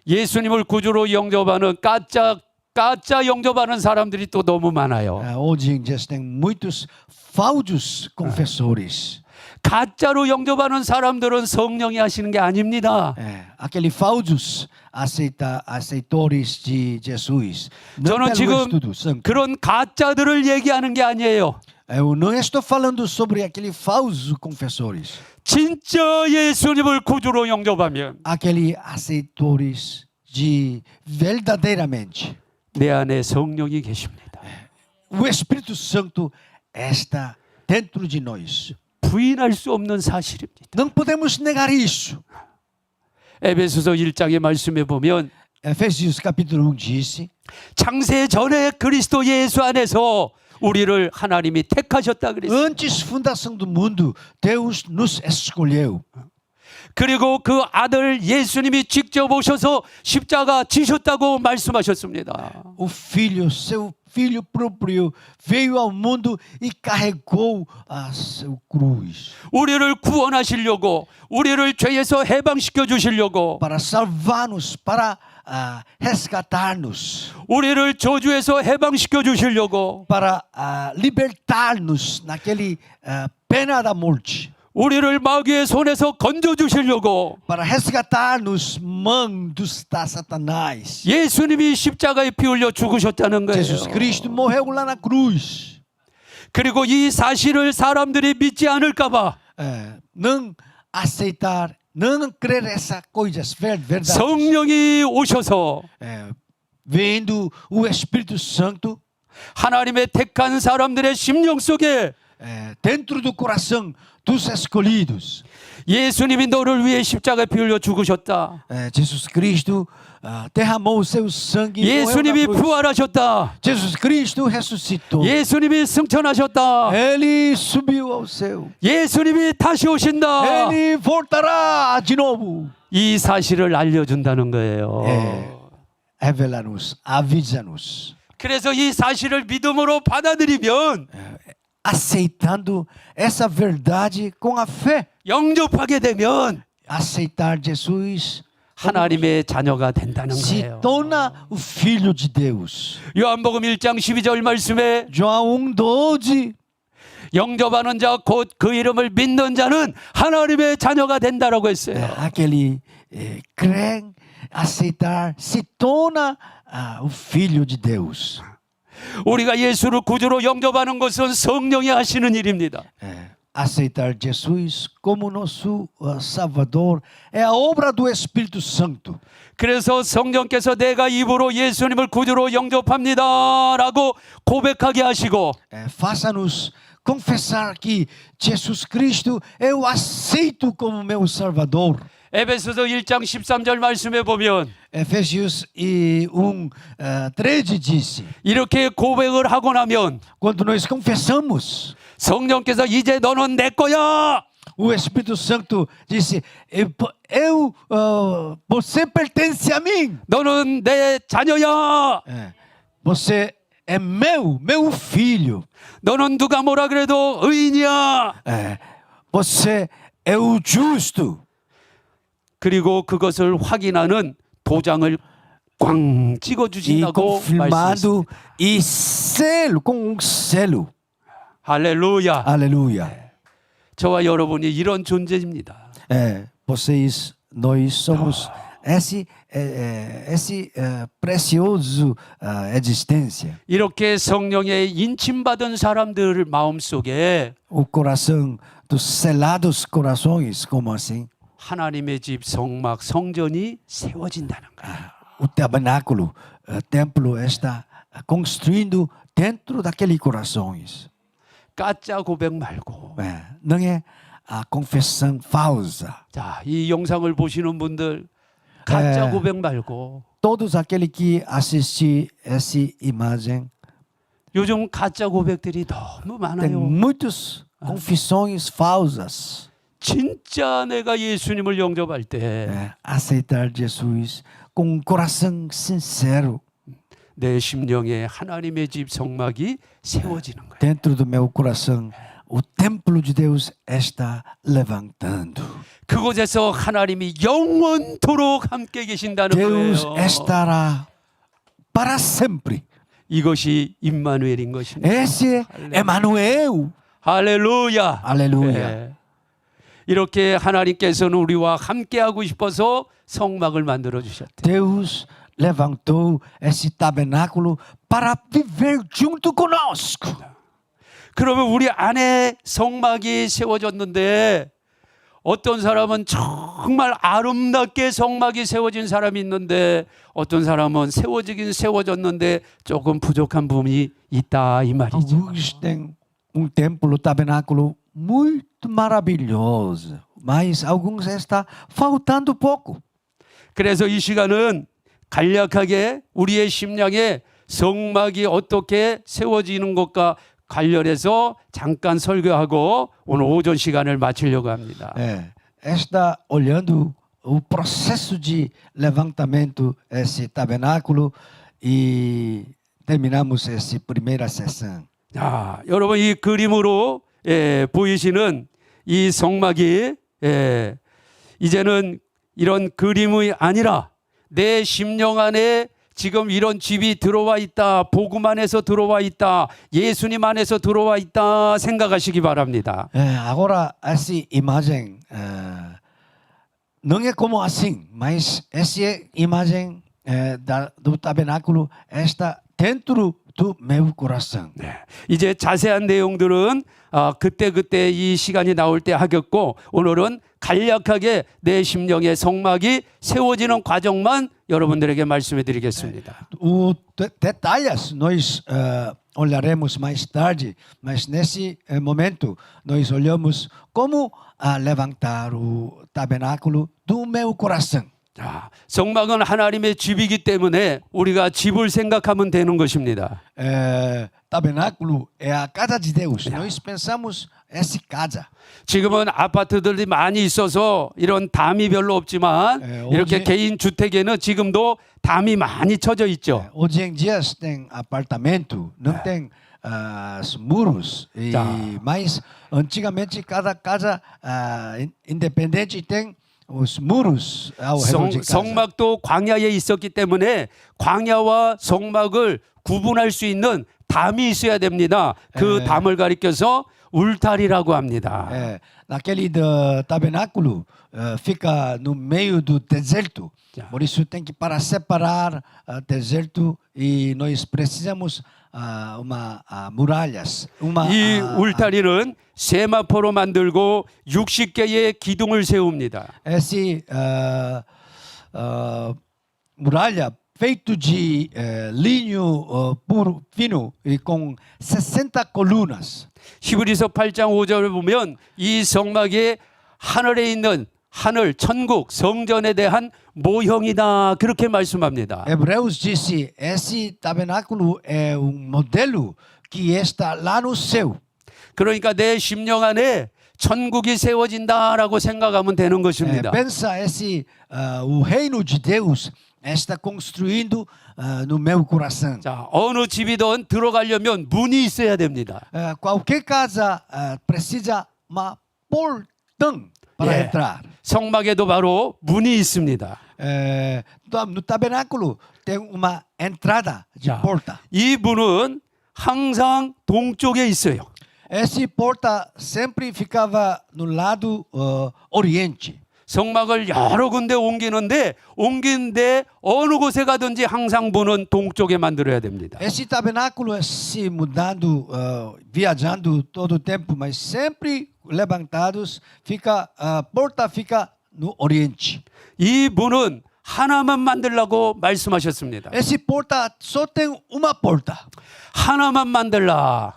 예수님을 구주로 영접하는 가짜 영접하는 사람들이 또 너무 많아요. Hoje em dia tem muitos falsos confessores. 가짜로 영접하는 사람들은 성령이 하시는 게 아닙니다. Aqueles falsos aceitores de Jesus. Não 저는 pelo 지금 estudo santo. 그런 가짜들을 얘기하는 게 아니에요. Eu não estou falando sobre aqueles falsos confessores. 진짜 예수님을 구주로 영접하면 Aqueles aceitores de verdadeiramente. 내 안에 성령이 계십니다. O Espírito Santo está dentro de nós. 부인할 수 없는 사실입니다. Não podemos negar isso. 에베소서 1장의 말씀에 보면 Efésios capítulo 1 disse: 창세 전에 그리스도 예수 안에서 우리를 하나님이 택하셨다 그랬어요. Antes fundação do mundo, Deus nos escolheu. 그리고 그 아들 예수님이 직접 오셔서 십자가 지셨다고 말씀하셨습니다. O filho, seu filho próprio, veio ao mundo e carregou a sua cruz 우리를 구원하시려고, 우리를 죄에서 해방시켜 주시려고, para salvar-nos, para resgatar-nos, 우리를 저주에서 해방시켜 주시려고, para libertar-nos naquele pena da morte, 우리를 마귀의 손에서 건져 주시려고 para resgatar-nos mão do Satanás. 예수님이 십자가에 피 흘려 죽으셨다는 거예요. Jesus Cristo morreu lá na cruz. 그리고 이 사실을 사람들이 믿지 않을까 봐 Não aceitar, não crer essas coisas verdades. 성령이 오셔서 Vendo o Espírito Santo 하나님의 택한 사람들의 심령 속에 dentro do coração dos escolhidos. 예수님이 너를 위해 십자가에 피 흘려 죽으셨다. Jesus Cristo derramou o seu sangue. E morreu na 예수님이 cruz. 부활하셨다. Jesus Cristo ressuscitou. 예수님이 승천하셨다. Ele subiu ao céu. 예수님이 다시 오신다. Ele voltará de novo. 이 사실을 알려준다는 거예요. Revela-nos, avisa-nos. 그래서 이 사실을 믿음으로 받아들이면 Aceitando essa verdade com a fé. 영접하게 되면 Aceitar Jesus 하나님의 자녀가 된다는 se 거예요. torna o filho de Deus. 요한복음 1장 12절 말씀에 João 1:12. 영접하는 자 곧 그 이름을 믿는 자는 하나님의 자녀가 된다라고 했어요. Aquele crê, aceitar, se torna o filho de Deus. 우리가 예수를 구주로 영접하는 것은 성령이 하시는 일입니다. Aceitar Jesus como nosso Salvador é a obra do Espírito Santo. 그래서 성령께서 내가 입으로 예수님을 구주로 영접합니다라고 고백하게 하시고 Faça-nos confessar que Jesus Cristo eu aceito como meu Salvador. 에베소서 1장 13절 말씀에 보면 Efésios 1:13 diz: 이렇게 고백을 하고 나면 quando nós confessamos, 성령께서 이제 너는 내 거야. o Espírito Santo disse: você pertence a mim. 너는 내 자녀야. Você é meu filho. 너는 누가 뭐라 그래도 의인이야. Você é o justo. 그리고 그것을 확인하는 도장을 꽝 찍어 E 주신다고 confirmado 말씀했습니다. e selo com selo. 할렐루야. Aleluia. 저와 여러분이 이런 존재입니다. Nós somos esse precioso existência. 이렇게 성령의 인침받은 사람들 마음속에 O coração dos selados corações, como assim? 하나님의 집 성막 성전이 세워진다는 거예요. O tabernáculo, templo está construindo dentro daqueles corações. 가짜 고백 말고. Não é a confissão falsa. 자, 이 영상을 보시는 분들 가짜 고백 말고. Todos aqueles que assistem essa imagem, 요즘 가짜 고백들이 너무 tem 많아요. muitas confissões falsas. 진짜 내가 예수님을 영접할 때 Aceitar Jesus com um coração sincero. 내 심령에 하나님의 집 성막이 세워지는 거예요. Dentro do meu coração, o templo de Deus está levantando. 그곳에서 하나님이 영원토록 함께 계신다는 Deus 거예요. estará para sempre. 이것이 임마누엘인 것입니다. Esse é Emmanuel. 할렐루야. Aleluia. 예. 이렇게 하나님께서는 우리와 함께하고 싶어서 성막을 만들어 주셨대요. Deus levantou esse tabernáculo para viver junto conosco. 그러면 우리 안에 성막이 세워졌는데 어떤 사람은 정말 아름답게 성막이 세워진 사람이 있는데 어떤 사람은 세워지긴 세워졌는데 조금 부족한 부분이 있다 이 말이죠. Alguns têm templo, tabernáculo muito maravilhoso, mas alguns está faltando pouco. 그래서 이 시간은 간략하게 우리의 심령에 성막이 어떻게 세워지는 것과 관련해서 잠깐 설교하고 오늘 오전 시간을 마치려고 합니다. Está olhando o processo de levantamento esse tabernáculo e terminamos essa primeira sessão. 자, 여러분 이 그림으로 보이시는 이 성막이 이제는 이런 그림이 아니라 내 심령 안에 지금 이런 집이 들어와 있다. 복음 안에서 들어와 있다. 예수님 안에서 들어와 있다. 생각하시기 바랍니다. Agora, essa imagem não é como assim, mas essa imagem do tabernáculo está dentro do meu coração. 네. 이제 자세한 내용들은 그때 이 시간이 나올 때 하겠고 오늘은 간략하게 내 심령의 성막이 세워지는 과정만 여러분들에게 말씀해 드리겠습니다. Os detalhes nós olharemos mais tarde, mas nesse momento nós olhamos como levantar o tabernáculo do meu coração. 자, 성막은 하나님의 집이기 때문에 우리가 집을 생각하면 되는 것입니다. Tabernáculo é a casa de Deus. Nós pensamos essa casa. 지금은 아파트들이 많이 있어서 이런 담이 별로 없지만 이렇게 개인 주택에는 지금도 담이 많이 쳐져 있죠. Hoje em dia tem apartamento, não tem muros. Mas antigamente cada casa independente tem os muros ao redor de casa. 성막도 광야에 있었기 때문에 광야와 성막을 구분할 수 있는 담이 있어야 됩니다. 그 담을 가리켜서 울타리라고 합니다. Naquele tabernáculo fica no meio do deserto. Por isso tem que para separar deserto e nós precisamos muralhas. 이 울타리는 세마포로 만들고 60개의 기둥을 세웁니다. Esse muralha feito de linho puro, fino, e com 60 colunas. 히브리서 8장 5절을 보면 이 성막이 하늘에 있는 하늘, 천국, 성전에 대한 모형이다 그렇게 말씀합니다. Hebreus disse: esse tabernáculo é modelo que está lá no céu. 그러니까 내 심령 안에 천국이 세워진다라고 생각하면 되는 것입니다. Pensa o reino de Deus está construindo no meu coração. 자, 어느 집이든 들어가려면 문이 있어야 됩니다. Qualquer casa precisa uma portão para 예. entrar. 성막에도 바로 문이 있습니다. No tabernáculo tem uma entrada de 자, porta. 이 문은 항상 동쪽에 있어요. Essa porta sempre ficava no lado oriente. 성막을 여러 군데 옮기는데 옮기는데 어느 곳에 가든지 항상 문은 동쪽에 만들어야 됩니다. Esse tabernáculo é se mudando, viajando todo o tempo, mas sempre levantados, a porta fica no oriente. 이 문은 하나만 만들라고 말씀하셨습니다. Esse porta só tem uma porta. 하나만 만들라.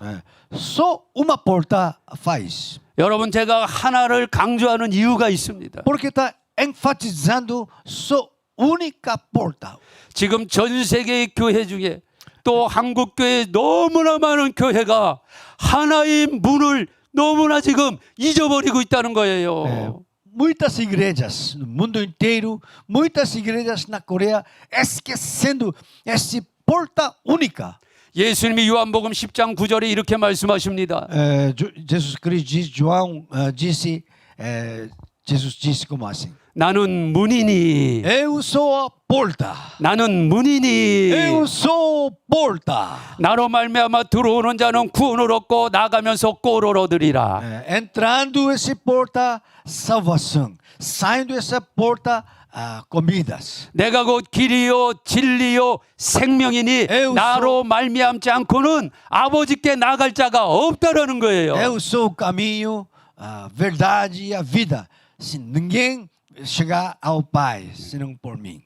Só uma porta faz. 여러분 제가 하나를 강조하는 이유가 있습니다. Porque está enfatizando só única porta. 지금 전 세계의 교회 중에 또 한국 교회 너무나 많은 교회가 하나의 문을 너무나 지금 잊어버리고 있다는 거예요. Muitas igrejas no mundo inteiro, muitas igrejas na Coreia, esquecendo essa porta única. 예수님이 요한복음 10장 9절에 이렇게 말씀하십니다. Jesus Cristo disse, João disse, Jesus disse como assim: 나는 문이니. Eu sou a porta. 나는 문이니. Eu sou porta. 나로 말미암아 들어오는 자는 구원을 얻고 나가면서 꼴을 얻으리라. Entrando essa porta, salvação. Saindo essa porta, comidas. 내가 곧 길이요 진리요 생명이니 에우소. 나로 말미암지 않고는 아버지께 나갈 자가 없다라는 거예요. Eu sou o caminho, a verdade e a vida. Se ninguém chegar ao Pai, senão por mim.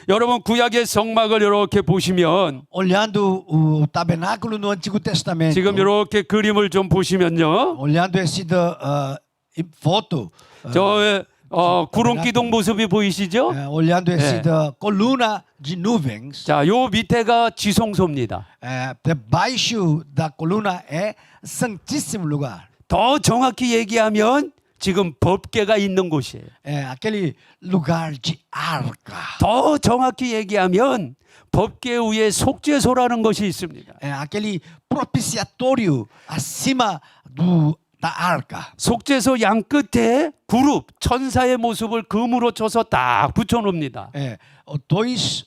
여러분 구약의 성막을 이렇게 보시면 Olhando o tabernáculo no Antigo Testamento, 지금 이렇게 그림을 좀 보시면요. olhando essa foto, 저 구름 기둥 모습이 보이시죠? olhando essa coluna de nuvens, 자, 요 밑에가 지성소입니다. debaixo da coluna é Santíssimo Lugar. 더 정확히 얘기하면 지금 법궤가 있는 곳이에요. Aquele lugar de arca. 더 정확히 얘기하면 법궤 위에 속죄소라는 것이 있습니다. Aquele propiciatório acima da arca. 속죄소 양 끝에 그룹 천사의 모습을 금으로 쳐서 딱 붙여놓습니다. Dois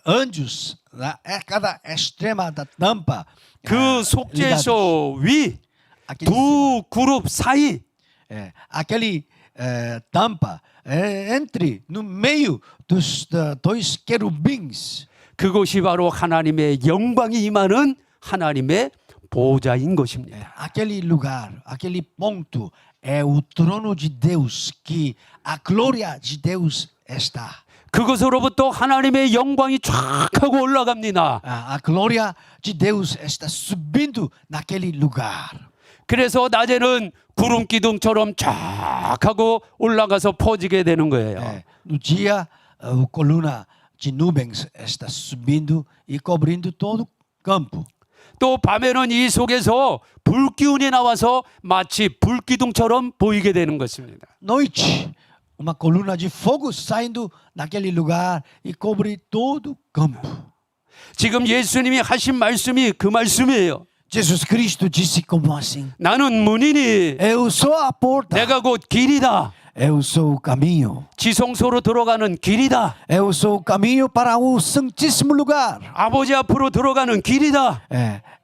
anjos a cada extrema da tampa. 그 속죄소 위 두 그룹 사이 aquele tampa no meio dos dois querubins. 그곳이 바로 하나님의 영광이 임하는 하나님의 보좌인 것입니다. Aquele lugar, aquele ponto é o trono de Deus, que a glória de Deus está. 그것으로부터 하나님의 영광이 쫙 하고 올라갑니다. A glória de Deus está subindo naquele lugar. 그래서 낮에는 구름 기둥처럼 쫙 하고 올라가서 퍼지게 되는 거예요. No dia, a coluna de nuvens está subindo e cobrindo todo o campo. 또 밤에는 이 속에서 불기운이 나와서 마치 불기둥처럼 보이게 되는 것입니다. Noite, uma coluna de fogo saindo naquele lugar e cobre todo o campo. 지금 예수님이 하신 말씀이 그 말씀이에요. Jesus Cristo disse como assim: 나는 문이니 Eu sou a porta. 내가 곧 길이다. Eu sou o caminho. 지성소로 들어가는 길이다. Eu sou o caminho para o Santíssimo Lugar. 아버지 앞으로 들어가는 길이다.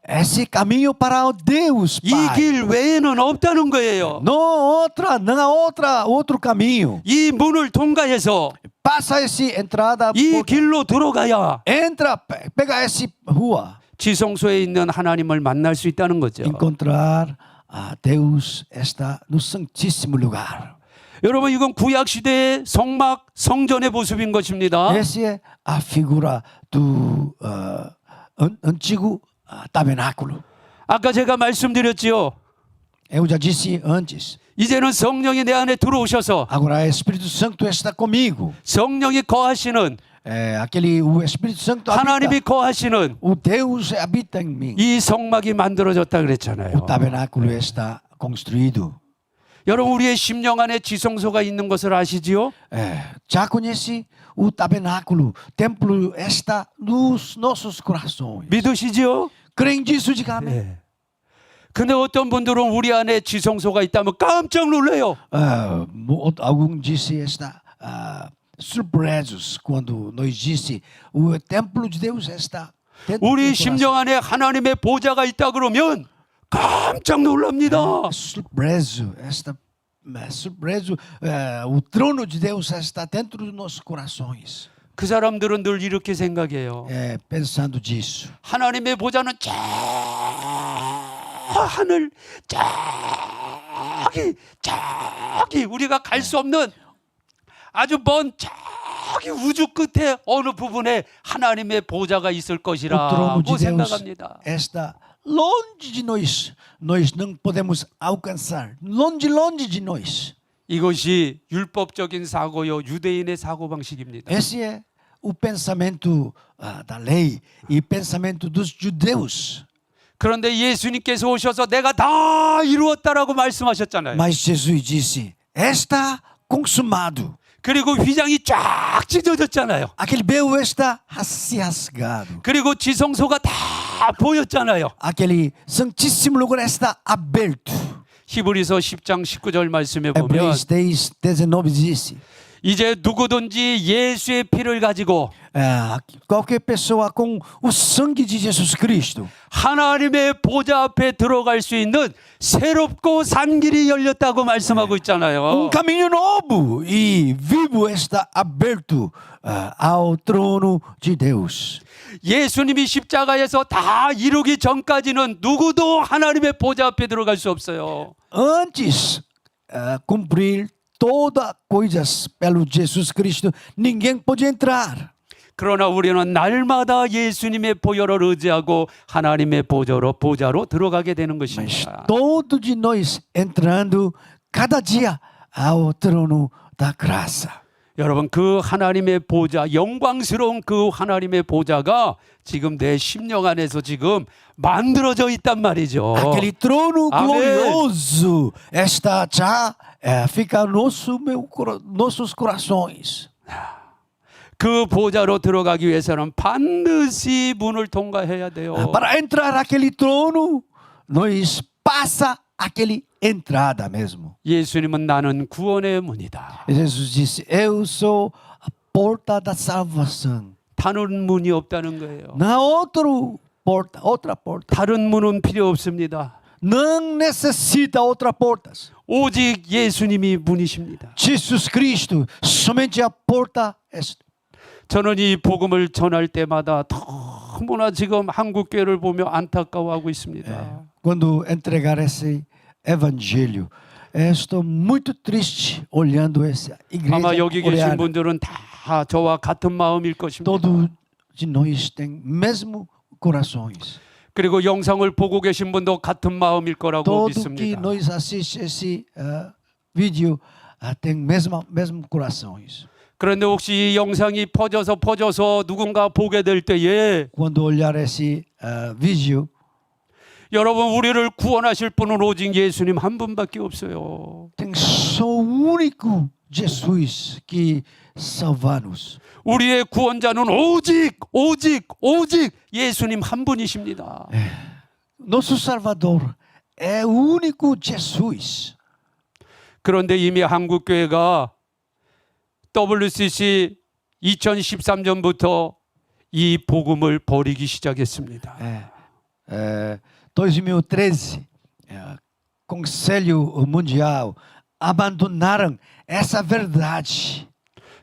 Esse caminho para o Deus 이 Pai. 길 외에는 없다는 거예요. Não há outro caminho. 이 문을 통과해서 Passa essa entrada, 이 길로 들어가야 entra, pega essa rua, 지성소에 있는 하나님을 만날 수 있다는 거죠. encontrar a Deus está no Santíssimo Lugar. 여러분 이건 구약 시대의 성막 성전의 모습인 것입니다. Essa é a figura do antigo tabernáculo. 아까 제가 말씀드렸지요. Eu já disse antes. 이제는 성령이 내 안에 들어오셔서 Agora, o Espírito Santo está comigo. 성령이 거하시는 O Espírito Santo 하나님이 habita. 거하시는 O Deus habita em mim. 이 성막이 만들어졌다 O 그랬잖아요. tabernáculo está construído. 여러분 우리의 심령 안에 지성소가 있는 것을 아시지요? Já conhece o tabernáculo. O templo está nos nossos corações. 믿으시지요? Creem disso, diga amém. 네. 근데 어떤 분들은 우리 안에 지성소가 있다면 깜짝 놀래요. Algum disse está surpresos quando nós disse o templo de Deus está dentro do 우리 coração. 심령 안에 하나님의 보좌가 있다 그러면 깜짝 놀랍니다. Surpreso, surpreso, o trono de Deus está dentro dos nossos corações. 그 사람들은 늘 이렇게 생각해요. Pensando disso. 하나님의 보좌는 저 하늘 저기 우리가 갈 수 없는 아주 먼 저기 우주 끝에 어느 부분에 하나님의 보좌가 있을 O trono 것이라고 de Deus 생각합니다. está longe de nós. Nós não podemos alcançar. Longe de nós. 이것이 율법적인 사고요 유대인의 사고 방식입니다. Esse é o pensamento da lei e pensamento dos judeus. 그런데 예수님께서 오셔서 내가 다 이루었다라고 말씀하셨잖아요. Mas Jesus disse: está consumado. 그리고 휘장이 쫙 찢어졌잖아요. Aquele véu está se rasgado. 그리고 지성소가 다 보였잖아요. Aquele santíssimo lugar está aberto. 히브리서 10장 19절 말씀에 보면 Hebreus 10:19 disse: 이제 누구든지 예수의 피를 가지고 qualquer pessoa com o sangue de Jesus Cristo 하나님의 보좌 앞에 들어갈 수 있는 새롭고 산 길이 열렸다고 말씀하고 있잖아요. caminho novo e vivo está aberto ao trono de Deus. 예수님이 십자가에서 다 이루기 전까지는 누구도 하나님의 보좌 앞에 들어갈 수 없어요. Antes cumprir todas coisas pelo Jesus Cristo, ninguém pode entrar. 그러나 우리는 날마다 예수님의 보혈을 의지하고 하나님의 보좌로 들어가게 되는 Mas 것입니다. todos de nós entrando cada dia ao trono da graça. 여러분 그 하나님의 보좌 영광스러운 그 하나님의 보좌가 지금 내 심령 안에서 지금 만들어져 있단 말이죠. Aquele trono Amém. glorioso está já fica nossos corações. 그 보좌로 들어가기 위해서는 반드시 문을 통과해야 돼요. Para entrar naquele trono, nós passa aquele entrada mesmo. 예수님은 나는 구원의 문이다. Jesus disse: Eu sou a porta da salvação. 다른 문이 없다는 거예요. Não outra porta. 다른 문은 필요 없습니다. Não necessita outra portas. 오직 예수님이 문이십니다. Jesus Cristo, somente a porta é. 저는 이 복음을 전할 때마다 너무나 지금 한국 교회를 보며 안타까워하고 있습니다. Quando entregar esse evangelho, estou muito triste olhando essa igreja. 아마 여기 계신 coreana. 분들은 다 저와 같은 마음일 것입니다. Todos de nós tem mesmo corações. 그리고 영상을 보고 계신 분도 같은 마음일 거라고 Todo que 믿습니다. nós assiste esse vídeo tem mesmo corações. 그런데 혹시 이 영상이 퍼져서 누군가 보게 될 때에 Quando olhar esse vídeo, 여러분 우리를 구원하실 분은 오직 예수님 한 분밖에 없어요. tem só o único Jesus que salva-nos. 우리의 구원자는 오직 예수님 한 분이십니다. Nosso Salvador é o único Jesus. 그런데 이미 한국 교회가 WCC 2013년부터 이 복음을 버리기 시작했습니다. 2013, Conselho Mundial abandonaram essa verdade.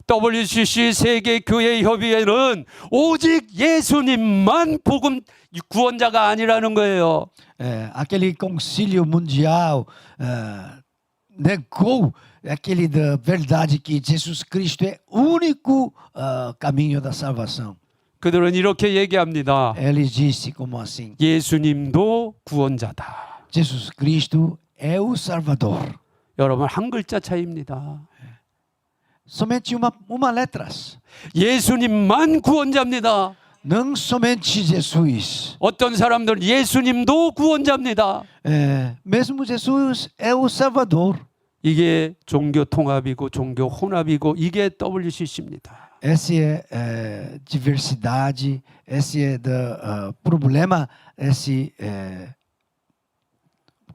WCC 세계 교회 협의회는 오직 예수님만 복음 구원자가 아니라는 거예요. Aquele Concílio Mundial negou aquele da verdade que Jesus Cristo é o único caminho da salvação. 그들은 이렇게 얘기합니다. Eles disse como assim: 예수님도 구원자다. Jesus Cristo é o Salvador. 여러분 한 글자 차이입니다. Somente uma letras. 예수님만 구원자입니다. Não somente Jesus. 어떤 사람들은 예수님도 구원자입니다. Mesmo Jesus é o Salvador. 이게 종교 통합이고 종교 혼합이고 이게 WCC입니다. Essa é diversidade, esse é do problema, esse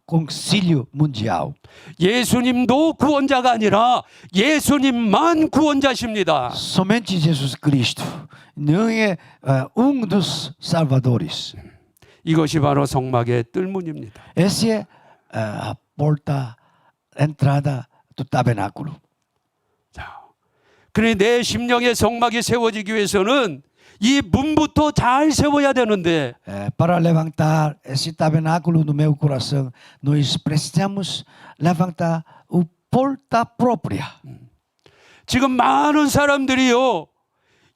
concílio mundial. 예수님도 구원자가 아니라 예수님만 구원자십니다. Somente Jesus Cristo não é dos salvadores. 이것이 바로 성막의 뜰문입니다. Essa é a porta, a entrada do tabernáculo. 자, 그러니 내 심령의 성막이 세워지기 위해서는 이 문부터 잘 세워야 되는데 Para levantar esse tabernáculo no meu coração, nós precisamos levantar a porta própria. 지금 많은 사람들이요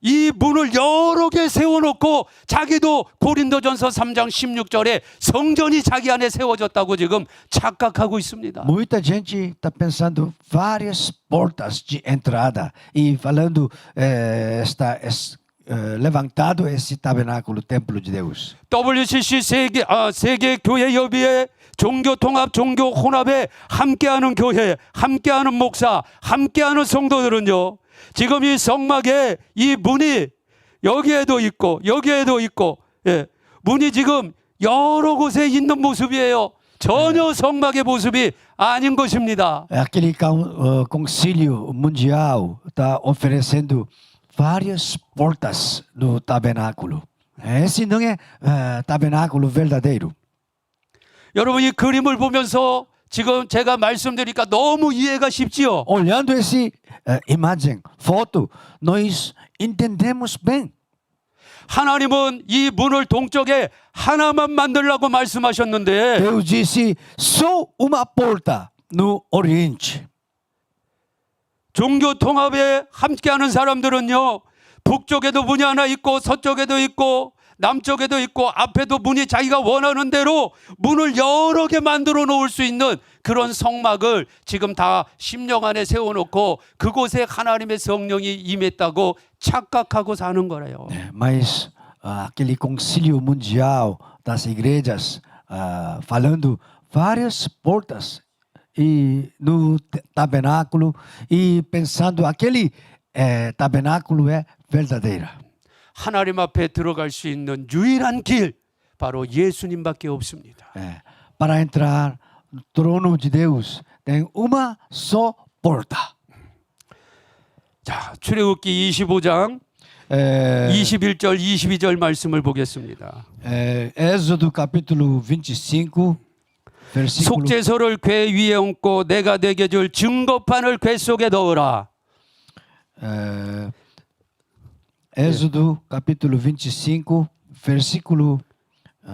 이 문을 여러 개 세워놓고 자기도 고린도전서 3장 16절에 성전이 자기 안에 세워졌다고 지금 착각하고 있습니다. Muita gente está pensando várias portas de entrada e falando está levantado esse tabernáculo, templo de Deus. WCC 세계 교회 협의회 종교 통합 종교 혼합에 함께하는 교회, 함께하는 목사, 함께하는 성도들은요. 지금 이 성막에 이 문이 여기에도 있고 여기에도 있고 문이 지금 여러 곳에 있는 모습이에요. 전혀 성막의 모습이 아닌 것입니다. Aquele concílio mundial está oferecendo várias portas no tabernáculo. Esse não é tabernáculo verdadeiro. 여러분 이 그림을 보면서 지금 제가 말씀드리니까 너무 이해가 쉽지요. Olhando essa imagem, foto, nós entendemos bem. 하나님은 이 문을 동쪽에 하나만 만들라고 말씀하셨는데 Deus disse só uma porta no Oriente. 종교 통합에 함께하는 사람들은요 북쪽에도 문이 하나 있고 서쪽에도 있고 남쪽에도 있고 앞에도 문이 자기가 원하는 대로 문을 여러 개 만들어 놓을 수 있는 그런 성막을 지금 다 심령 안에 세워놓고 그곳에 하나님의 성령이 임했다고 착각하고 사는 거래요. Mas aquele concílio mundial das igrejas falando várias portas e no tabernáculo e pensando aquele tabernáculo é verdadeira. 하나님 앞에 들어갈 수 있는 유일한 길 바로 예수님밖에 없습니다. Para entrar no trono de Deus tem uma só porta. 자, 출애굽기 25장 21절 22절 말씀을 보겠습니다. Êxodo capítulo 25 versículo 속죄소를 궤 위에 얹고 내가 내게 줄 증거판을 궤 속에 넣으라. Êxodo capítulo 25 versículo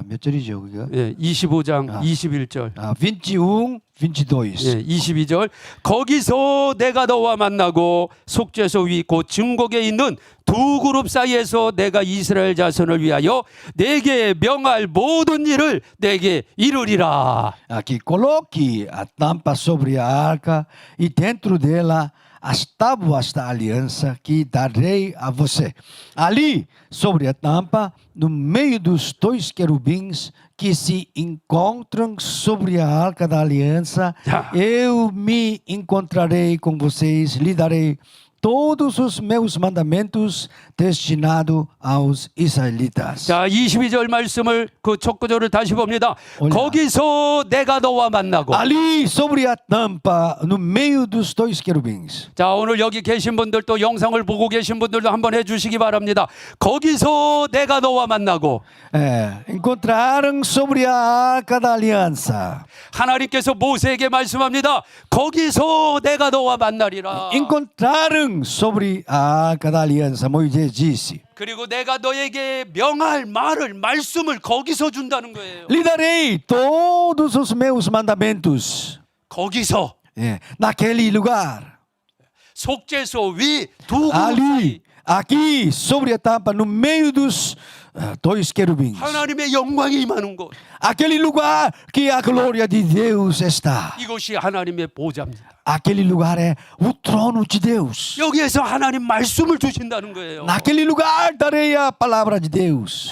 몇 절이죠 그게? 25장 21절 21, 22. 22절 거기서 내가 너와 만나고 속죄소 위 곧 증거궤에 있는 두 그룹 사이에서 내가 이스라엘 자손을 위하여 내게 명할 모든 일을 내게 이루리라. Aqui coloque a tampa sobre a arca e dentro dela as tábuas da aliança que darei a você. Ali, sobre a tampa, no meio dos dois querubins que se encontram sobre a arca da aliança, eu me encontrarei com vocês, lhe darei todos os meus mandamentos destinados aos israelitas. 자, 22절 말씀을 그 첫 구절을 다시 봅니다. 거기서 내가 너와 만나고. Ali sobre a tampa, no meio dos dois querubins. 자, 오늘 여기 계신 분들 또 영상을 보고 계신 분들도 한번 해주시기 바랍니다. 거기서 내가 너와 만나고. Encontraram sobre a arca da aliança. 하나님께서 모세에게 말씀합니다. 거기서 내가 너와 만나리라. Encontraram sobre a arca da aliança. Moisés disse: 그리고 내가 너에게 명할 말씀을 거기서 준다는 거예요. lhe darei todos os meus mandamentos. 거기서 É, naquele lugar, 속죄소 위 두 그룹 ali, 사이 aqui, sobre a tampa, no meio dos dois querubins. 하나님의 영광이 임하는 곳. Aquele lugar que a glória de Deus está. 이곳이 하나님의 보좌입니다. Aquele lugar é o trono de Deus. 여기에서 하나님 말씀을 주신다는 거예요. Naquele lugar darei a palavra de Deus.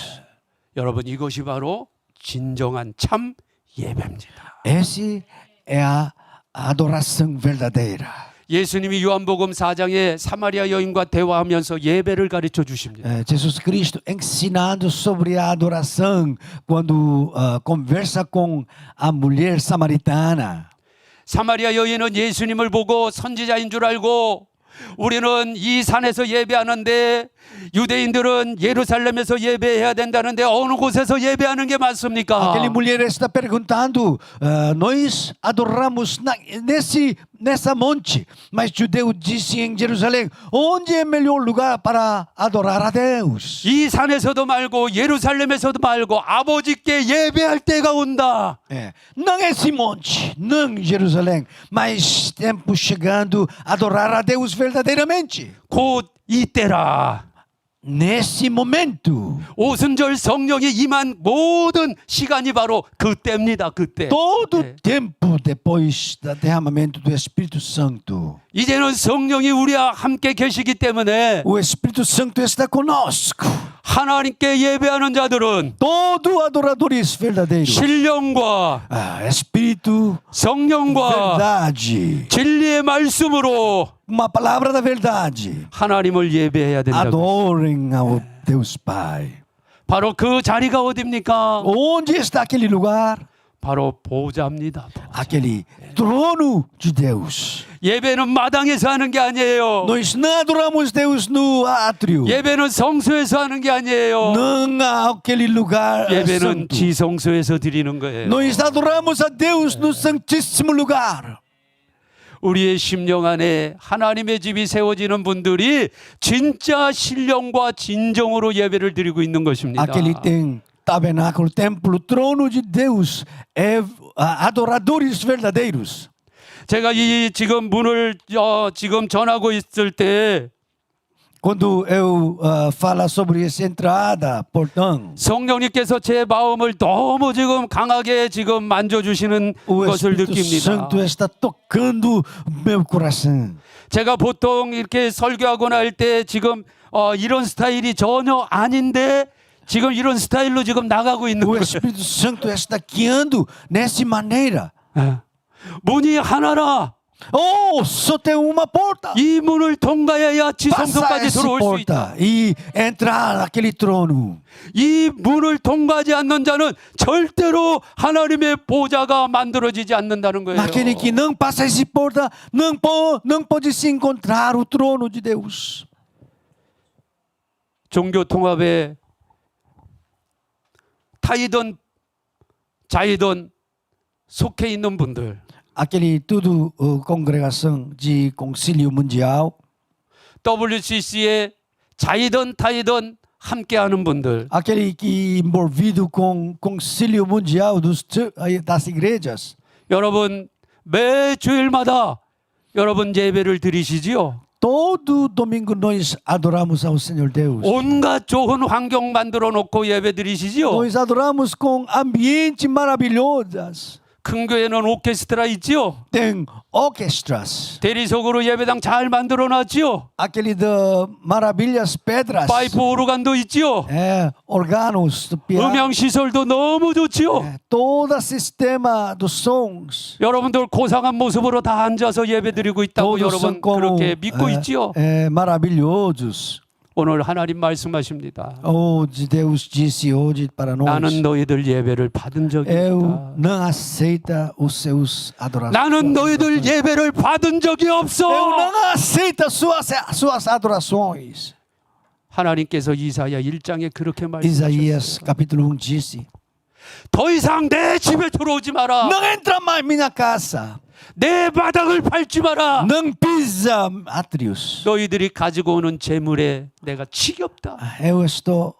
여러분 이것이 바로 진정한 참 예배입니다. Essa é a adoração verdadeira. 예수님이 요한복음 4장에 사마리아 여인과 대화하면서 예배를 가르쳐 주십니다. Jesus Cristo ensinando sobre a adoração quando conversa com a mulher samaritana. 사마리아 여인은 예수님을 보고 선지자인 줄 알고 우리는 이 산에서 예배하는데 유대인들은 예루살렘에서 예배해야 된다는데 어느 곳에서 예배하는 게 맞습니까? Aquela mulher está perguntando: nós adoramos nessa monte, mas judeu disse em Jerusalém: onde é melhor lugar para adorar a Deus? 이 산에서도 말고 예루살렘에서도 말고 아버지께 예배할 때가 온다. Não esse monte, não Jerusalém, mas tempo chegando a adorar a Deus verdadeiramente. 곧 이때라. Nesse momento, 오순절 성령이 임한 모든 시간이 바로 그때입니다. 그때. todo tempo depois do derramamento do Espírito Santo, 이제는 성령이 우리와 함께 계시기 때문에 o Espírito Santo está conosco. 하나님께 예배하는 자들은 Todo adoradores verdadeiros, 신령과 Espírito, 성령과 verdade, 진리의 말씀으로 uma palavra da verdade. 하나님을 예배해야 된다. Adorem ao Deus Pai. 바로 그 자리가 어디입니까? Onde está aquele lugar? 바로 보좌입니다. Aquele trono de Deus. 예배는 마당에서 하는 게 아니에요. Nós não adoramos Deus no átrio. 예배는 성소에서 하는 게 아니에요. Não aquele lugar 예배는 santo. 지성소에서 드리는 거예요. Nós adoramos a Deus no santíssimo lugar. 우리의 심령 안에 하나님의 집이 세워지는 분들이 진짜 신령과 진정으로 예배를 드리고 있는 것입니다. Aquele tem tabernáculo, templo, trono de Deus, é adoradores verdadeiros. 제가 이 지금 문을 지금 전하고 있을 때 Quando eu falo sobre essa entrada, portão, 성령님께서 제 마음을 너무 지금 강하게 지금 만져주시는 o 것을 Espírito 느낍니다. Santo está tocando meu coração. 제가 보통 이렇게 설교하고 날 때 지금 이런 스타일이 전혀 아닌데 지금 이런 스타일로 지금 나가고 있는 O 거예요. Espírito Santo está guiando nessa maneira. 문이 하나라. Oh, só tem uma porta. 이 문을 통과해야 Passar 지성소까지 essa 들어올 수 있다. porta e entrar naquele trono. 이 문을 통과하지 않는 자는 절대로 하나님의 보좌가 만들어지지 않는다는 거예요. Aquele que não passa essa porta não pode se encontrar o trono de Deus. 종교 통합에 타이든 자이든 속해 있는 분들, Aquele tudo congregação de concílio mundial, WCC에 자이든 타이든 함께하는 분들, aquele que envolvido com concílio mundial das igrejas. 여러분 매 주일마다 여러분 예배를 드리시지요. Todo domingo nós adoramos ao Senhor Deus. 온갖 좋은 환경 만들어 놓고 예배 드리시지요. Nós adoramos com ambientes maravilhosos. 큰 교회는 오케스트라 있지요. Tem orquestras. 대리석으로 예배당 잘 만들어 놨지요. Aquele de maravilhas pedras. 파이프 오르간도 있지요. Órgãos do piano. 음향 시설도 너무 좋지요. Todo sistema dos sons. 여러분들 고상한 모습으로 다 앉아서 예배드리고 있다고 Todos são 여러분 그렇게 믿고 있지요. maravilhosos. 오늘 하나님 말씀하십니다. De Deus disse hoje para nós. 나는 너희들 예배를 받은 적이 Eu 없다. não aceita os seus adorações. 나는 너희들 예배를 받은 적이 Eu 없어. não aceito suas adorações. 하나님께서 이사야 1장에 그렇게 Isaías 말씀하셨어요. capítulo 1 disse: 더 이상 내 집에 들어오지 마라. Não entra mais em minha casa. 내 바닥을 밟지 마라. Não pisa átrios. 너희들이 가지고 오는 재물에 내가 지겹다. Eu estou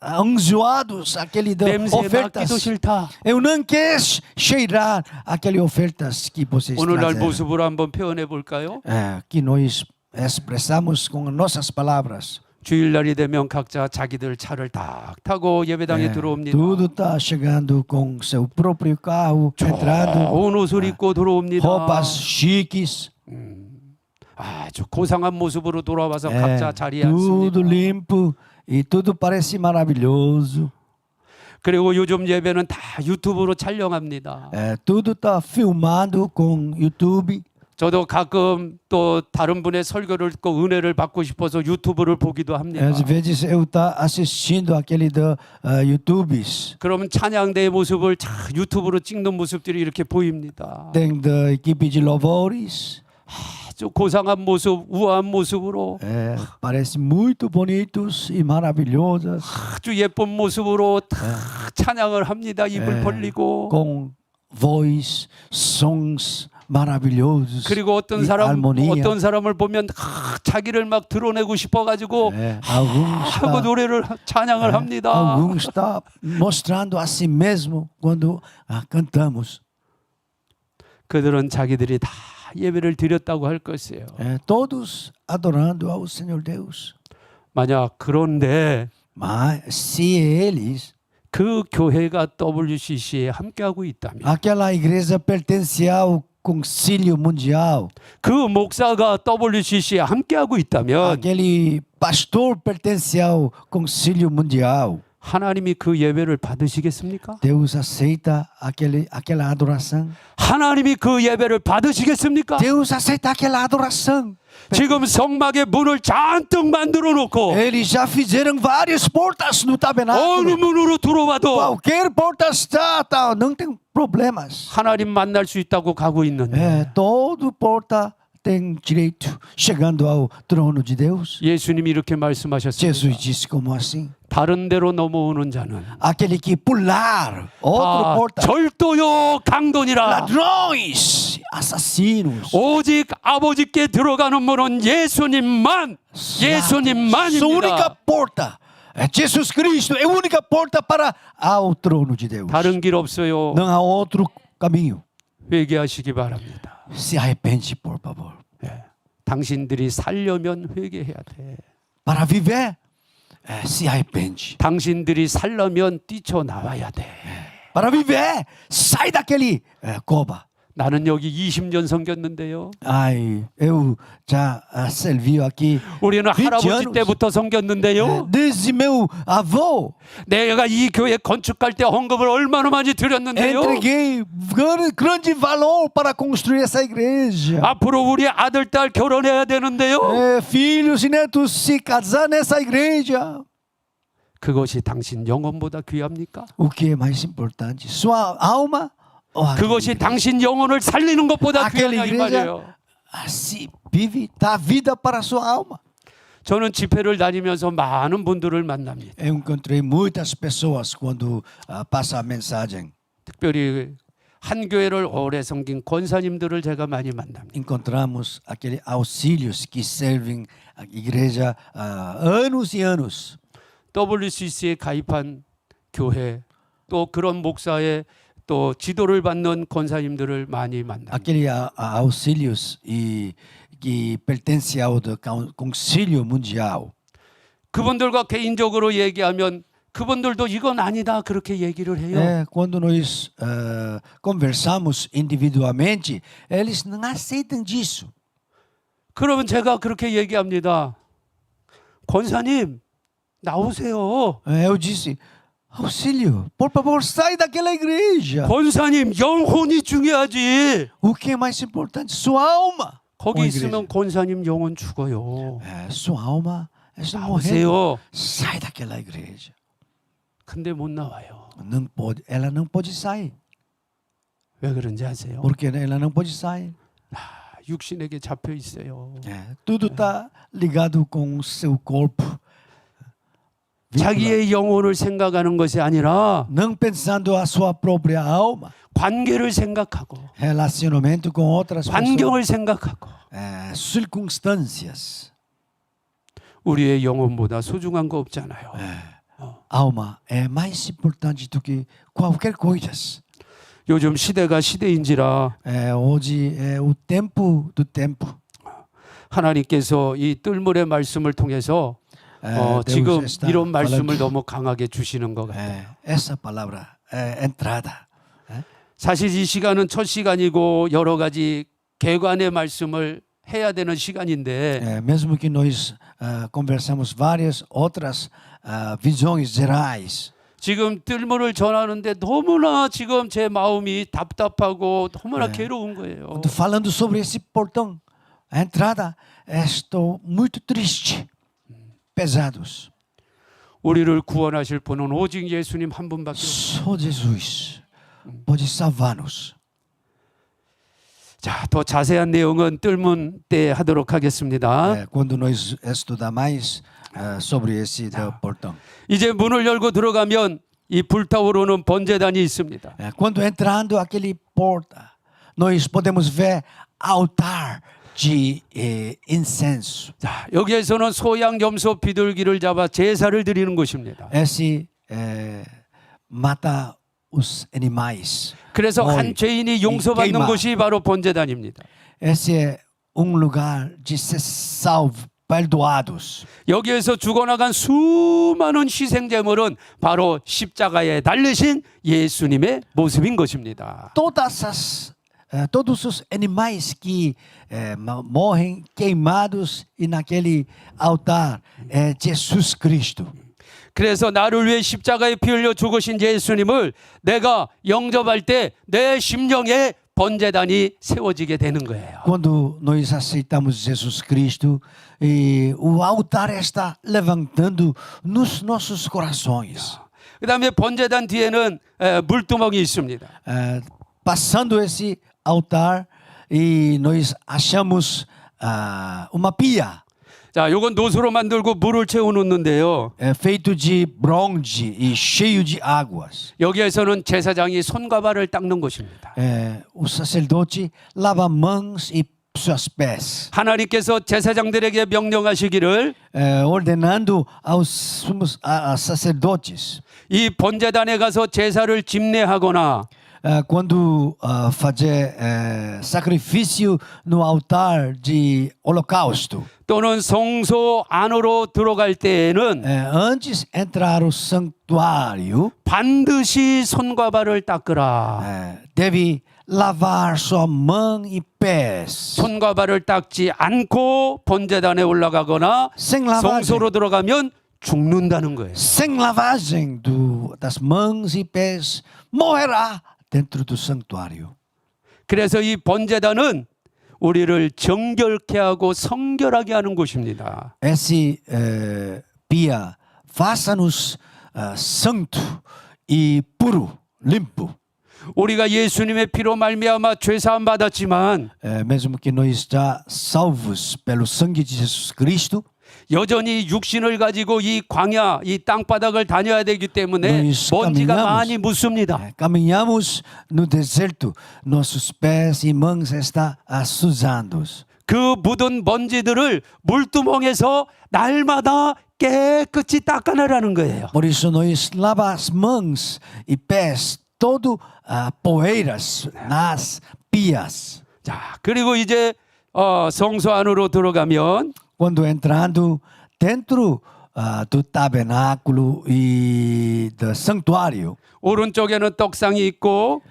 enjoados àquele da 냄새 맡기도 ofertas. 싫다. Eu não quero cheirar aquelas ofertas que vocês 오늘날 trazem. 모습으로 한번 표현해 볼까요? Que nós expressamos com nossas palavras. 주일날이 되면 각자 자기들 차를 딱 타고 예배당에 들어옵니다. Tudo está chegando com seu próprio carro, entrando, 좋은 옷을 입고 들어옵니다. roupas chiques, 아주 고상한 모습으로 돌아와서 각자 자리에 tudo 앉습니다. limpo e tudo parece maravilhoso. 그리고 요즘 예배는 다 유튜브로 촬영합니다. Tudo está filmado com YouTube. 저도 가끔 또 다른 분의 설교를 듣고 은혜를 받고 싶어서 유튜브를 보기도 합니다. Às vezes eu tá assistindo aquele da YouTubes. 그러면 찬양대의 모습을 자 유튜브로 찍는 모습들이 이렇게 보입니다. Tem da equipe de louvores. 아주 고상한 모습, 우아한 모습으로 Parece muito bonitos e maravilhosas. 아주 예쁜 모습으로 다 찬양을 합니다. 입을 벌리고. Com voz, sons maravilhosos. 그리고 e harmonia. 어떤 사람을 보면 자기를 막 드러내고 싶어가지고 Alguns 하고 está, 노래를 찬양을 합니다. alguns está mostrando a si mesmo quando cantamos. 그들은 자기들이 다 예배를 드렸다고 할 것이에요. Todos adorando ao Senhor Deus. 만약 그런데 Mas se eles, 그 교회가 WCC에 함께하고 있다면 aquela igreja pertence ao Concílio Mundial, 그 목사가 WCC에 함께하고 있다면 aquele pastor pertence ao Concílio Mundial, 하나님이 그 예배를 받으시겠습니까? Deus aceita aquela adoração? 하나님이 그 예배를 받으시겠습니까? Deus aceita aquela adoração. 지금 성막의 문을 잔뜩 만들어 놓고 Eles já fizeram várias portas no 어느 tabernáculo. 문으로 들어와도 Qualquer porta está, não tem problemas. 하나님 만날 수 있다고 가고 있는데 Todo porta tem direito chegando ao trono de Deus. 예수님이 이렇게 말씀하셨습니다. Jesus disse como assim? 다른 데로 넘어오는 자는 Aquele que pular outra 다 porta, 절도요 강도니라. ladrões, assassinos. 오직 아버지께 들어가는 문은 예수님만, Sua única 예수님만입니다. porta é Jesus Cristo, é a única porta para ao trono de Deus. 다른 길 없어요. Não há outro caminho. 회개하시기 바랍니다. Se arrepende, por favor. 예. 당신들이 살려면 회개해야 돼. Para viver, se arrepende. 당신들이 살려면 뛰쳐나와야 돼. Para viver, sai daquele cova. 나는 여기 20년 섬겼는데요. Ai, eu já servi aqui 우리는 20 할아버지 anos. 때부터 섬겼는데요. Desde meu avô, 내가 이 교회 건축할 때 헌금을 얼마나 많이 드렸는데요. entreguei grande valor para construir essa igreja. 앞으로 우리 아들, 딸 결혼해야 되는데요. Filhos e netos se casar nessa igreja. 그것이 당신 영혼보다 귀합니까? O que é mais importante? Sua alma ou aquela 그것이 igreja? 당신 영혼을 살리는 것보다 Aquela 귀하냐 이 igreja 말이에요. se vive, dá vida para a sua alma. 저는 집회를 다니면서 많은 분들을 만납니다. Eu encontrei muitas pessoas quando passa a mensagem. 특별히 한 교회를 오래 섬긴 권사님들을 제가 많이 만납니다. Encontramos aqueles auxílios que servem a igreja há anos e anos. WCC에 가입한 교회 또 그런 목사의 또 지도를 받는 권사님들을 많이 만납니다. Aqueles auxílios que pertencem ao Concílio Mundial. 그분들과 개인적으로 얘기하면 그분들도 이건 아니다 그렇게 얘기를 해요. Quando nós conversamos individualmente, eles não aceitam disso. 그러면 제가 그렇게 얘기합니다. 권사님 나오세요. Eu disse, auxílio, por favor, sai daquela igreja. 권사님 영혼이 중요하지. O que é mais importante? Sua alma. 거기 어, 있으면 권사님 영혼 죽어요. Sua alma está morrendo. 나오세요. Sai daquela igreja. 근데 못 나와요. Não pode, ela não pode sair. 왜 그런지 아세요? Porque ela não pode sair. 육신에게 잡혀 있어요. Tudo está ligado com o seu corpo. 자기의 영혼을 생각하는 것이 아니라 Não pensando a sua própria alma. 관계를 생각하고 Relacionamento com outras pessoas. 환경을 생각하고 Circunstâncias. 우리의 영혼보다 소중한 거 없잖아요. alma é mais importante do que qualquer coisa. 요즘 시대가 시대인지라 Hoje é o tempo do tempo. 하나님께서 이 뜰물의 말씀을 통해서 Deus 지금 está 이런 말씀을 falando, 너무 강하게 주시는 것 같아요. essa palavra é entrada. 사실 이 시간은 첫 시간이고 여러 가지 개관의 말씀을 해야 되는 시간인데 Mesmo que nós conversamos várias outras visões gerais, 지금 뜰물을 전하는데 너무나 지금 제 마음이 답답하고 너무나 괴로운 거예요. quando falando sobre esse portão, a entrada, estou muito triste, pesados. 우리를 구원하실 분은 오직 예수님 한 분밖에 없어요. Só Jesus pode salvar-nos. 자, 더 자세한 내용은 뜰문 때 하도록 하겠습니다. Quando nós estudar mais sobre esse portão. 이제 문을 열고 들어가면 이 불타오르는 번제단이 있습니다. Quando entrando aquele porta, nós podemos ver altar de incenso. 자, 여기에서는 소양 염소 비둘기를 잡아 제사를 드리는 곳입니다. Esse mata os animais. 그래서 어이, 한 죄인이 용서받는 게임아. 곳이 바로 번제단입니다. Esse é lugar de ser salvo, perdoados. 여기에서 죽어나간 수많은 희생제물은 바로 십자가에 달리신 예수님의 모습인 것입니다. Todos os animais que morrem queimados e naquele altar é Jesus Cristo. 그래서 나를 위해 십자가에 피 흘려 죽으신 예수님을 내가 영접할 때 내 심령에 번제단이 세워지게 되는 거예요. Quando nós aceitamos Jesus Cristo, o altar está levantando nos nossos corações. 그다음에 번제단 뒤에는 물두멍이 있습니다. Passando esse altar, e nós achamos uma pia. 자, 요건 노수로 만들고 물을 채워 놓는데요. Feito de bronze e cheio de águas. 여기에서는 제사장이 손과 발을 닦는 곳입니다. O sacerdote lava mãos e seus pés, 하나님께서 제사장들에게 명령하시기를 ordenando aos sacerdotes, 이 번제단에 가서 제사를 집례하거나 quando fazer sacrifício no altar de holocausto, 또는 성소 안으로 들어갈 때에는 antes entrar o santuário, 반드시 손과 발을 닦으라. deve lavar sua mão e pés. 손과 발을 닦지 않고 번제단에 올라가거나 Sem lavagem, 성소로 들어가면 죽는다는 거예요. sem lavagem das mãos e pés, morrerá dentro do santuário. 그래서 이 번제단은 우리를 정결케 하고 성결하게 하는 곳입니다. Esse pia faça-nos santo e puro, limpo. 우리가 예수님의 피로 말미암아 죄 사함 받았지만 Mesmo que nós já salvos pelo sangue de Jesus Cristo, 여전히 육신을 가지고 이 광야, 이 땅바닥을 다녀야 되기 때문에 Nós 먼지가 caminhamos. 많이 묻습니다. caminhamos no deserto, nossos pés e mãos estão sujados. 그 묻은 먼지들을 물두멍에서 날마다 깨끗이 닦아내라는 거예요. Por isso nós lavamos as mãos e pés, todo poeiras nas pias. 자, 그리고 이제 성소 안으로 들어가면 Quando entrando dentro do tabernáculo e do santuário, 오른쪽에는 떡상이 있고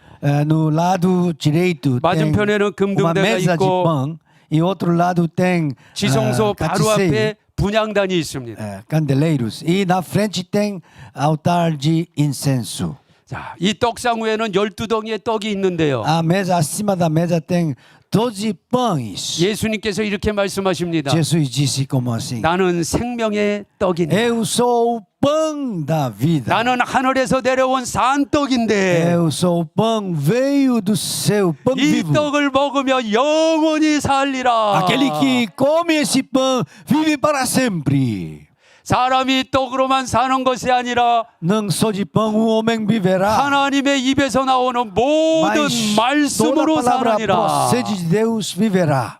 no lado direito tem 맞은편에는 uma 금등대가 mesa de 있고 pão e outro lado tem 지성소 바로 casticeiro, 앞에 분향단이 있습니다. candeleiros e na frente tem altar de incenso. 자, 이 떡상 위에는 12덩이의 떡이 있는데요. A mesa acima da mesa tem 12 pães. 예수님께서 이렇게 말씀하십니다. Jesus disse como assim: 나는 생명의 떡이니 Eu sou o pão da vida. 나는 하늘에서 내려온 산떡인데 Eu sou o pão veio do céu, pão 이 vivo. 떡을 먹으며 영원히 살리라. Aquele que come esse pão vive para sempre. 사람이 떡으로만 사는 것이 아니라 Não só de pão o homem viverá, 하나님의 입에서 나오는 모든 mas toda 말씀으로 palavra 사느니라. procede de Deus viverá.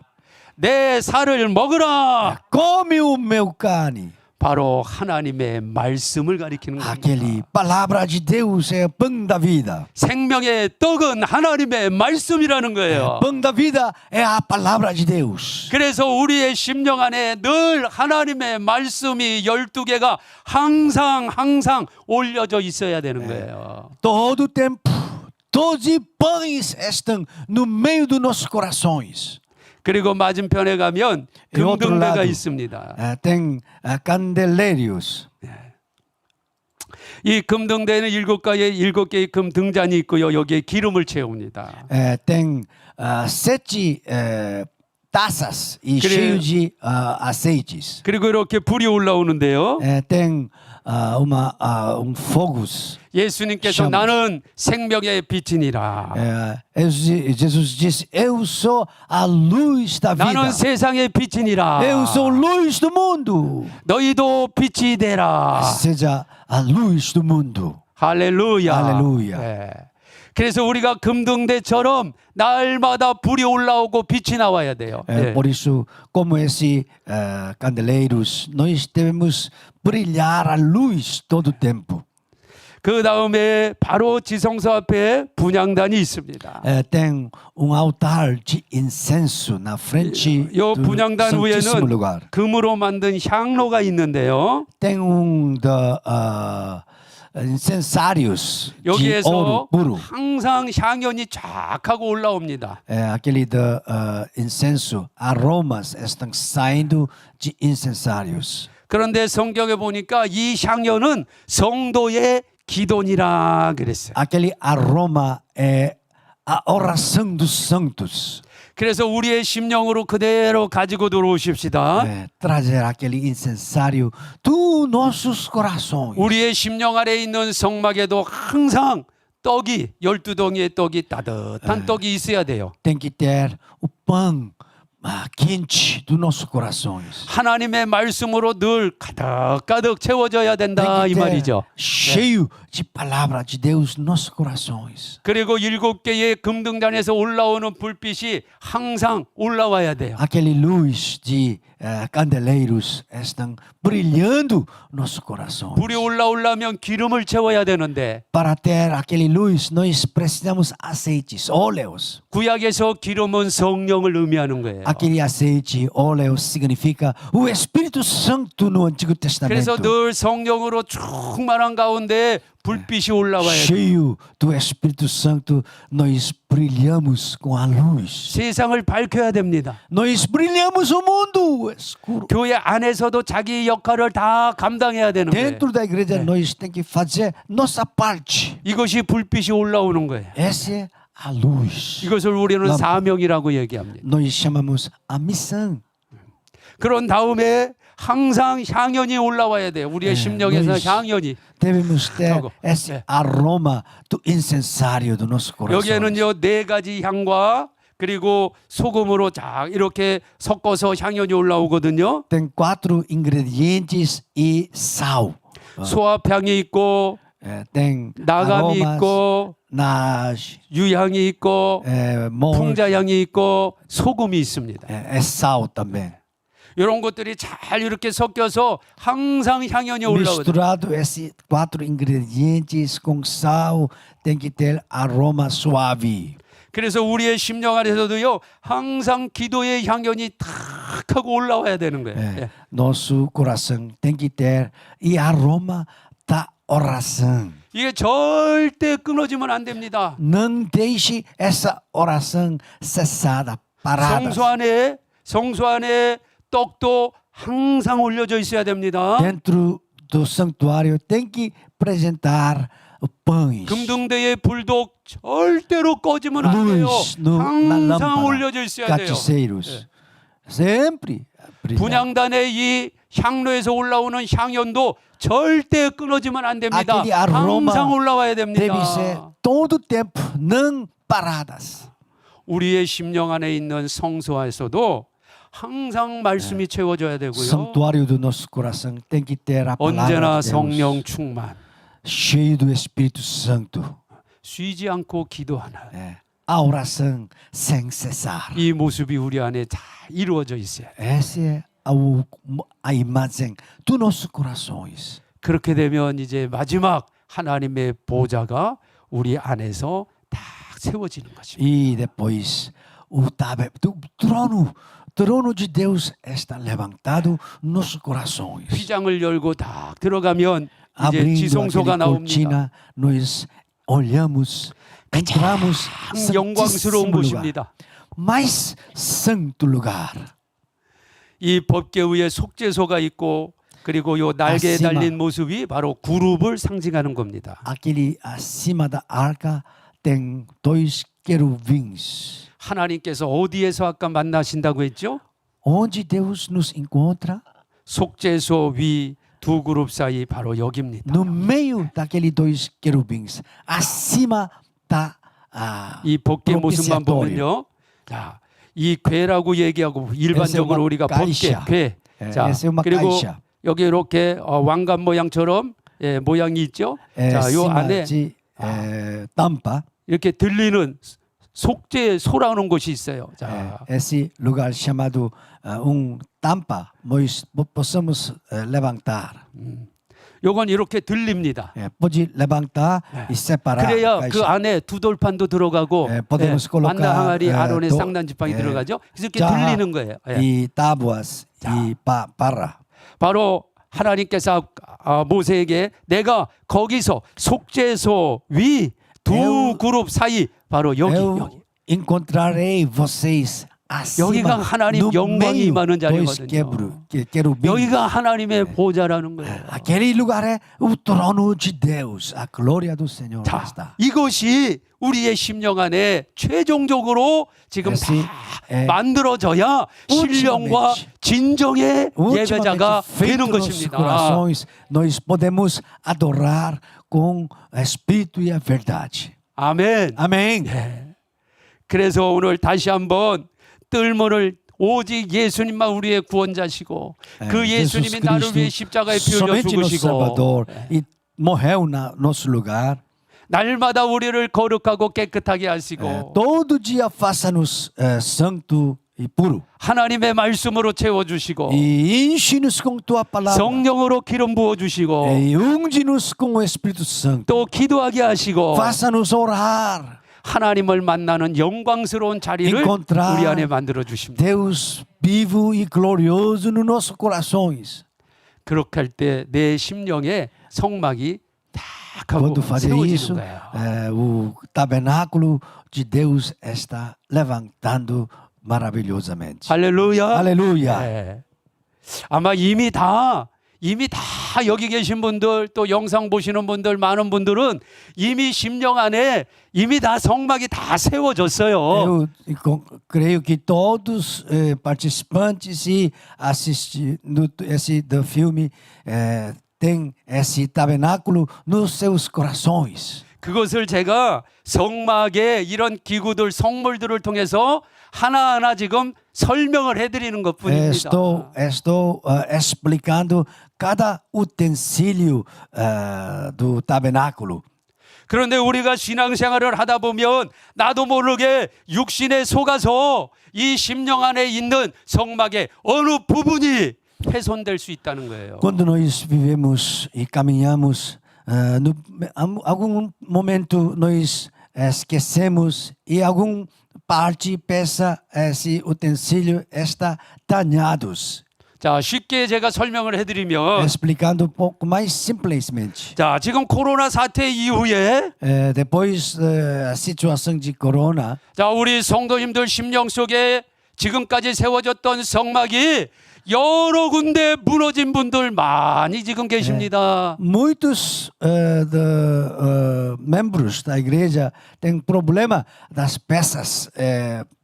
내 살을 먹으라. Come o meu carne, 바로 하나님의 말씀을 가리키는 겁니다. Aquele palavra de Deus é pão da vida. 생명의 떡은 하나님의 말씀이라는 거예요. Pão da vida é a palavra de Deus. 그래서 우리의 심령 안에 늘 하나님의 말씀이 12개가 항상 올려져 있어야 되는 거예요. Todo o tempo, 12 pães estão no meio dos nossos corações. 그리고 맞은편에 가면 E outro 금등대가 lado, 있습니다. tem candeleiros. 이 금등대에는 7개의 금등잔이 있고요. 여기에 기름을 채웁니다. Tem 7 taças e Cre- cheio de azeites. 그리고 이렇게 불이 올라오는데요. Tem fogos. 예수님께서 샤마. 나는 생명의 빛이니라. Jesus disse: Eu sou a luz da vida. 나는 세상의 빛이니라. Eu sou luz do mundo. 너희도 빛이 되라. Seja a luz do mundo. 할렐루야. 할렐루야. 네. 그래서 우리가 금등대처럼 날마다 불이 올라오고 빛이 나와야 돼요. 네. Por isso, como esse candeleiros, nós devemos brilhar a luz todo o tempo. 그 다음에 바로 지성소 앞에 분향단이 있습니다. Tem altar de incenso na frente 요 do 분향단 Santíssimo 위에는 lugar. 금으로 만든 향로가 있는데요. Tem incensários de ouro 여기에서 puro. 항상 향연이 쫙 하고 올라옵니다. Aquele incenso, aromas estão saindo de incensários. 그런데 성경에 보니까 이 향연은 성도의 기도니라 그랬어요. Aquele aroma é a oração dos santos. 그래서 우리의 심령으로 그대로 가지고 들어오십시다. Trazer aquele incensário dos nossos corações. 우리의 심령 아래 있는 성막에도 항상 떡이 12덩이의 떡이 따뜻한 떡이 있어야 돼요. Tem que ter o pão quente dos nossos corações. 하나님의 말씀으로 늘 가득 채워져야 된다 이 Tem que ter 말이죠. cheio de palavra de Deus nos nossos corações. 그리고 7개의 금등잔에서 올라오는 불빛이 항상 올라와야 돼요. Aquele luz de candeleiros estão brilhando nos nossos corações. 불이 올라오려면 기름을 채워야 되는데 Para ter aquele luz, nós precisamos azeites, óleos. 구약에서 기름은 성령을 의미하는 거예요. Aquele azeite, óleo, significa o Espírito Santo no Antigo 그래서 Testamento. 늘 성령으로 충만한 가운데 불빛이 올라와야 돼요. Cheio do Espírito Santo, nós brilhamos com a luz. 세상을 밝혀야 됩니다. Nós brilhamos o mundo escuro. 교회 안에서도 자기 역할을 다 감당해야 되는 거예요. Dentro da igreja, nós temos que fazer nossa parte. 이것이 불빛이 올라오는 거예요. Essa é a luz. 이것을 우리는 사명이라고 얘기합니다. Nós chamamos a missão. 그런 다음에 항상 향연이 올라와야 돼요. 우리의 심령에서 너희 향연이. Devemos ter Jogo. esse É. aroma do incensário do nosso coração. 여기에는요 4가지 향과 그리고 소금으로 쫙 이렇게 섞어서 향연이 올라오거든요. Tem 4 ingredientes e sal. 소합향이 있고 Tem 나감이 aromas, 있고 nage, 유향이 있고 mol, 풍자향이 있고 소금이 있습니다. sal também. 이런 것들이 잘 이렇게 섞여서 항상 향연이 올라오거든요. Misturado esses 4 ingredientes com sal, tem que ter aroma suave. 그래서 우리의 심령 안에서도요 항상 기도의 향연이 탁 하고 올라와야 되는 거예요. 예. Nosso coração tem que ter e aroma da oração. 이게 절대 끊어지면 안 됩니다. Não deixe essa oração cessada, parada. 성소 안에 떡도 항상 올려져 있어야 됩니다. Dentro do santuário tem que apresentar pães. 금등대의 불도 절대로 꺼지면 안 돼요. Luz na 항상 lâmpada. 올려져 있어야 돼요. Catiçeiros. Sempre. brilhar. 분향단의 이 향로에서 올라오는 향연도 절대 끊어지면 안 됩니다. Aquele aroma 항상 올라와야 deve 됩니다. ser todo tempo, não paradas. 우리의 심령 안에 있는 성소에서도 항상 말씀이 채워져야 되고요. Santuário do nosso coração tem que ter a palavra 언제나 de Deus, 성령 충만, cheio do Espírito Santo. 쉬지 않고 기도하는 A oração sem cessar. 이 모습이 우리 안에 다 이루어져 있어요. Essa é a imagem dos nossos corações. 그렇게 되면 이제 마지막 하나님의 보좌가 우리 안에서 딱 세워지는 것입니다. E depois o trono de Deus está levantado nos nossos corações. 휘장을 열고 딱 들어가면 이제 Abrindo 지성소가 aquela 나옵니다. cortina, nós olhamos, entramos 영광스러운 santíssimo lugar, 곳입니다. mais santo lugar. 이 법궤 위에 속죄소가 있고 그리고 요 날개에 아시마. 달린 모습이 바로 그룹을 상징하는 겁니다. Aquele acima da arca tem dois querubins. 하나님께서 어디에서 아까 만나신다고 했죠? Onde Deus nos encontra? 속죄소 위 두 그룹 사이 바로 여기입니다. No meio daqueles dois querubins, acima da 이 법궤 모습만 propiciatório. 보면요. 자, 이 궤라고 얘기하고 일반적으로 uma 우리가 법궤, caixa. 궤. 자, essa é uma 그리고 caixa. 여기 이렇게 왕관 모양처럼 모양이 있죠. 자, 요 Acima 안에 de tampa, 이렇게 들리는 속죄소라는 곳이 있어요. 자, esse lugar chamado tampa, nós possamos levantar. 요건 이렇게 들립니다. Pode levantar e separar. 그래야 a 그 caixa. 안에 두 돌판도 들어가고 podemos colocar, 만나 항아리 아론의 또, 쌍난 지팡이 들어가죠. 그래서 이렇게 자, 들리는 거예요. e tábuas e parra. 바로 하나님께서 모세에게 내가 거기서 속죄소 위 두 그룹 사이 바로 여기 encontrarei vocês 여기가 acima 하나님 no 영광이 meio 임하는 dos 자리거든요. querubins. 여기가 하나님의 보좌라는 거예요. Aquele lugar é o trono de Deus, a glória do Senhor 자, está. 이것이 우리의 심령 안에 최종적으로 지금 다 만들어져야 신령과 진정의 예배자가 feito 되는 nos 것입니다. corações, nós podemos adorar com espírito e a verdade. 아멘. Amém. 그래서 오늘 다시 한번 뜰문을 오직 예수님만 우리의 구원자시고 그 예수님이 나를 위해 십자가에 피 흘려 somente no 죽으시고 Salvador e morreu na nosso lugar. 날마다 우리를 거룩하고 깨끗하게 하시고 Todo dia faça-nos santo e puro. 하나님의 말씀으로 채워주시고 E enche-nos com tua palavra. 성령으로 기름 부어주시고 E unge-nos com o Espírito Santo. 또 기도하게 하시고 Faça-nos orar. 하나님을 만나는 영광스러운 자리를 Encontrar 우리 안에 만들어 주십니다. Deus vivo e glorioso nos nossos corações. 그렇게 할 때 내 심령에 성막이 딱 하고 Quando fazer isso, 세워지는 거예요. o tabernáculo de Deus está levantando maravilhosamente. 할렐루야. Aleluia. 네. 아마 이미 다 여기 계신 분들 또 영상 보시는 분들 많은 분들은 이미 심령 안에 이미 다 성막이 다 세워졌어요. Eu creio que todos participantes e assistindo esse do filme têm esse tabernáculo nos seus corações. 그것을 제가 성막의 이런 기구들 성물들을 통해서 하나하나 지금 설명을 해드리는 것뿐입니다. Estou explicando cada utensílio do tabernáculo. 그런데 우리가 신앙생활을 하다 보면 나도 모르게 육신에 속아서 이 심령 안에 있는 성막의 어느 부분이 훼손될 수 있다는 거예요. Quando nós vivemos e caminhamos, algum momento nós esquecemos e algum parte peça esse utensílio está dañados. 자, 쉽게 제가 설명을 해드리면 Explicando pouco mais simplesmente. 자, 지금 코로나 사태 이후에 Depois a situação de corona, 자, 우리 성도님들 심령 속에 지금까지 세워졌던 성막이 여러 군데 무너진 분들 많이 지금 계십니다. muitos membros da igreja têm problema das peças,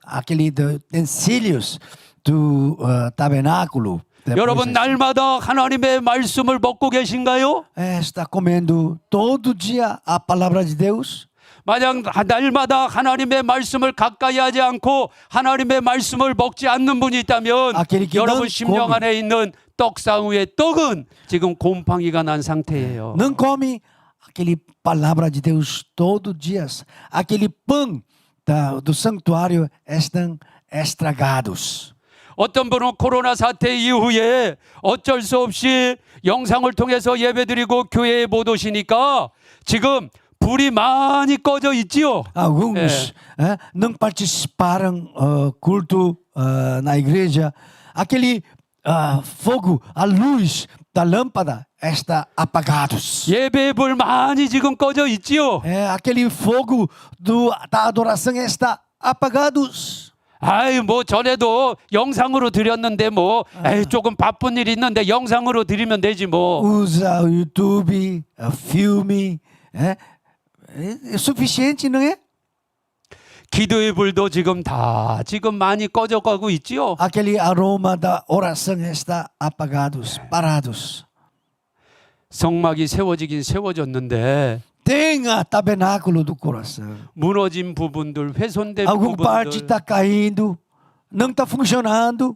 aquele utensílios do tabernáculo. 여러분 날마다 하나님의 말씀을 먹고 계신가요? Está comendo todo dia a palavra de Deus? 만약 날마다 하나님의 말씀을 가까이 하지 않고 하나님의 말씀을 먹지 않는 분이 있다면 여러분 심령 안에 있는 떡상 위의 떡은 지금 곰팡이가 난 상태예요. Não come aquele palavra de Deus todo dia. Aquele pão do santuário estão estragados. 어떤 분은 코로나 사태 이후에 어쩔 수 없이 영상을 통해서 예배드리고 교회에 못 오시니까 지금 불이 많이 꺼져 있지요. Alguns não participaram culto na igreja. Aquele fogo, a luz da lâmpada está apagados. 예배의 불 많이 지금 꺼져 있지요. Aquele fogo da adoração está apagados. 아이 뭐 전에도 영상으로 드렸는데 뭐 에이, 조금 바쁜 일이 있는데 영상으로 드리면 되지 뭐. Usa o YouTube, filme, é suficiente, não é? 기도의 불도 지금 다 지금 많이 꺼져 가고 있지요. Aquele aroma da oração está apagados, parados. 성막이 세워지긴 세워졌는데 Tenha tabernáculo do coração. 무너진 부분들, 훼손된 Alguma parte 부분들 está caindo, não está funcionando.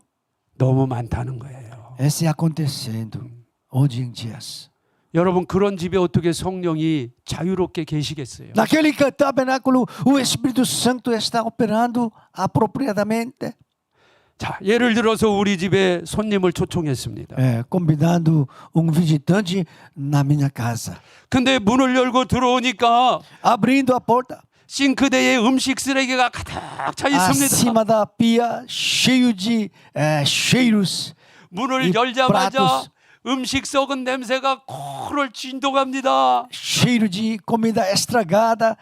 너무 많다는 거예요. Isso é acontecendo hoje em dias. 여러분 그런 집에 어떻게 성령이 자유롭게 계시겠어요? Naquele tabernáculo, o Espírito Santo está operando apropriadamente, 자, 예를 들어서 우리 집에 손님을 초청했습니다. convidando visitante na minha casa. 근데 문을 열고 들어오니까 Abrindo a porta, 싱크대에 음식 쓰레기가 가득 차 있습니다. acima da pia, cheio de cheiros. 문을 이 열자마자 pratos. 음식 썩은 냄새가 코를 진동합니다. Cheiro de comida estragada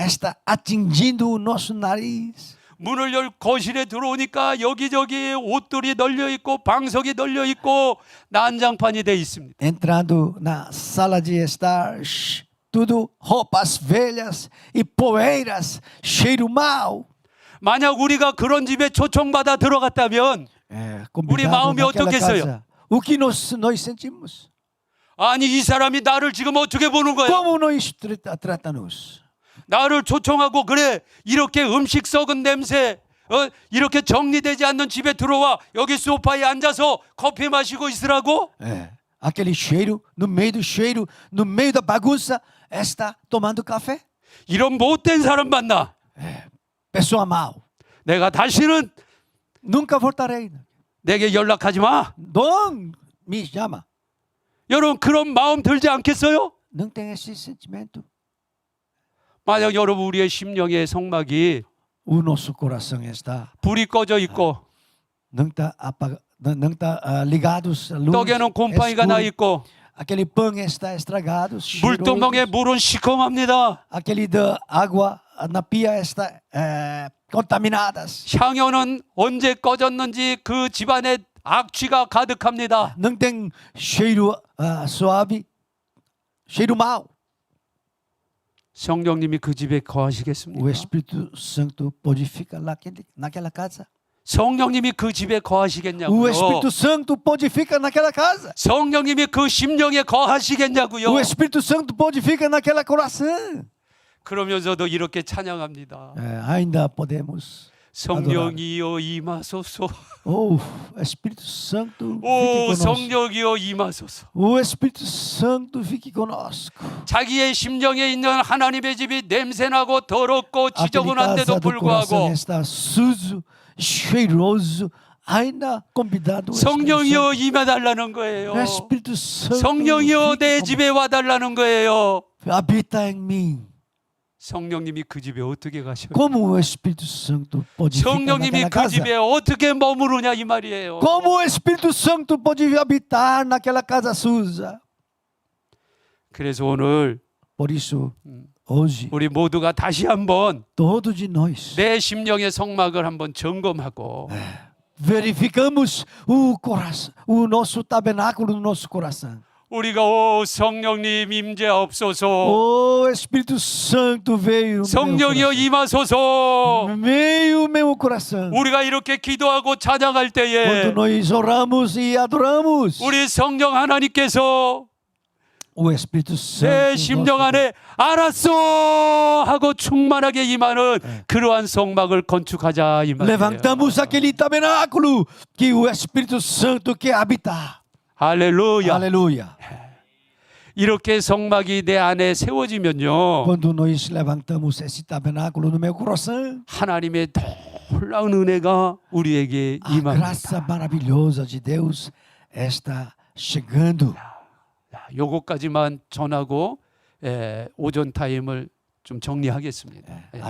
está atingindo o nosso nariz. 문을 열 거실에 들어오니까 여기저기 옷들이 널려 있고 방석이 널려 있고 난장판이 돼 있습니다. Entrando na sala de estar, tudo roupas velhas e poeiras, cheiro mau. 만약 우리가 그런 집에 초청받아 들어갔다면 우리 Convidado 마음이 naquela 어떻겠어요? casa. O que nós sentimos? 아니 이 사람이 나를 지금 어떻게 보는 거야? Como nós trata-nos? 나를 초청하고 그래 이렇게 음식 썩은 냄새 이렇게 정리되지 않는 집에 들어와 여기 소파에 앉아서 커피 마시고 있으라고? Aquele cheiro, no meio do cheiro, no meio da bagunça, está tomando café? 이런 못된 사람 만나. Pessoa mau. 내가 다시는 Nunca voltarei. 내게 연락하지 마. Não me chama. 여러분 그런 마음 들지 않겠어요? Não tem esse sentimento. 만약 여러분 우리의 심령의 성막이 O nosso coração está 불이 꺼져 있고 não está ligados à luz. 떡에는 곰팡이가 나 escuro. 있고 Aquele pão está estragado, cheiroso. 물두멍에 물은 시커맙니다. Aquele da água na pia está contaminadas. 향연은 언제 꺼졌는지 그 집안에 악취가 가득합니다. Não tem cheiro suave, cheiro mau. 성령님이 그 집에 거하시겠습니까? O Espírito Santo pode ficar naquela casa. 성령님이 그 집에 O 거하시겠냐고요? Espírito Santo pode ficar naquela casa. 성령님이 그 심령에 거하시겠냐고요? O Espírito Santo pode ficar naquela coração. 그러면서도 이렇게 찬양합니다. Ainda podemos. 성령이여 임하소서. Oh, Espírito Santo, fique 오 conosco. 성령이여 임하소서. O Espírito Santo fique conosco. 자기의 심령에 있는 하나님의 집이 냄새나고 더럽고 Aquele 지저분한데도 casa do coração 불구하고 está sujo, cheiroso, ainda convidado. o Espírito 성령이여 임해달라는 거예요. Santo. Espírito Santo, 성령이여 내 fique 집에 와달라는 거예요. conosco. Habita em mim. 성령님이 그 집에 어떻게 가셔요? Como o Espírito Santo pode ficar 성령님이 naquela 그 casa? 집에 어떻게 머무르냐 이 말이에요. Como o Espírito Santo pode habitar naquela casa suja? 그래서 오늘 Por isso, hoje, 우리 모두가 다시 한번 todos de nós 내 심령의 성막을 한번 점검하고 verificamos o coração, o nosso tabernáculo no nosso coração. 우리가 오 성령님 임재하옵소서. O Espírito Santo veio no meu 성령이여 coração. 임하소서. Veio no meu coração. 우리가 이렇게 기도하고 찬양할 때에 Quando nós oramos e adoramos, 우리 성령 하나님께서 o Espírito Santo 내 심령 nosso- 안에 알았어 하고 충만하게 임하는 그러한 성막을 건축하자 이 말이에요. levantamos aquele tabernáculo que o Espírito Santo quer habitar. 할렐루야. Aleluia. 이렇게 성막이 내 안에 세워지면요 Quando nós levantamos esse tabernáculo no meu coração, 하나님의 놀라운 은혜가 우리에게 A 임합니다. graça maravilhosa de Deus está chegando. 요거까지만 전하고 오전 타임을 좀 정리하겠습니다. 예.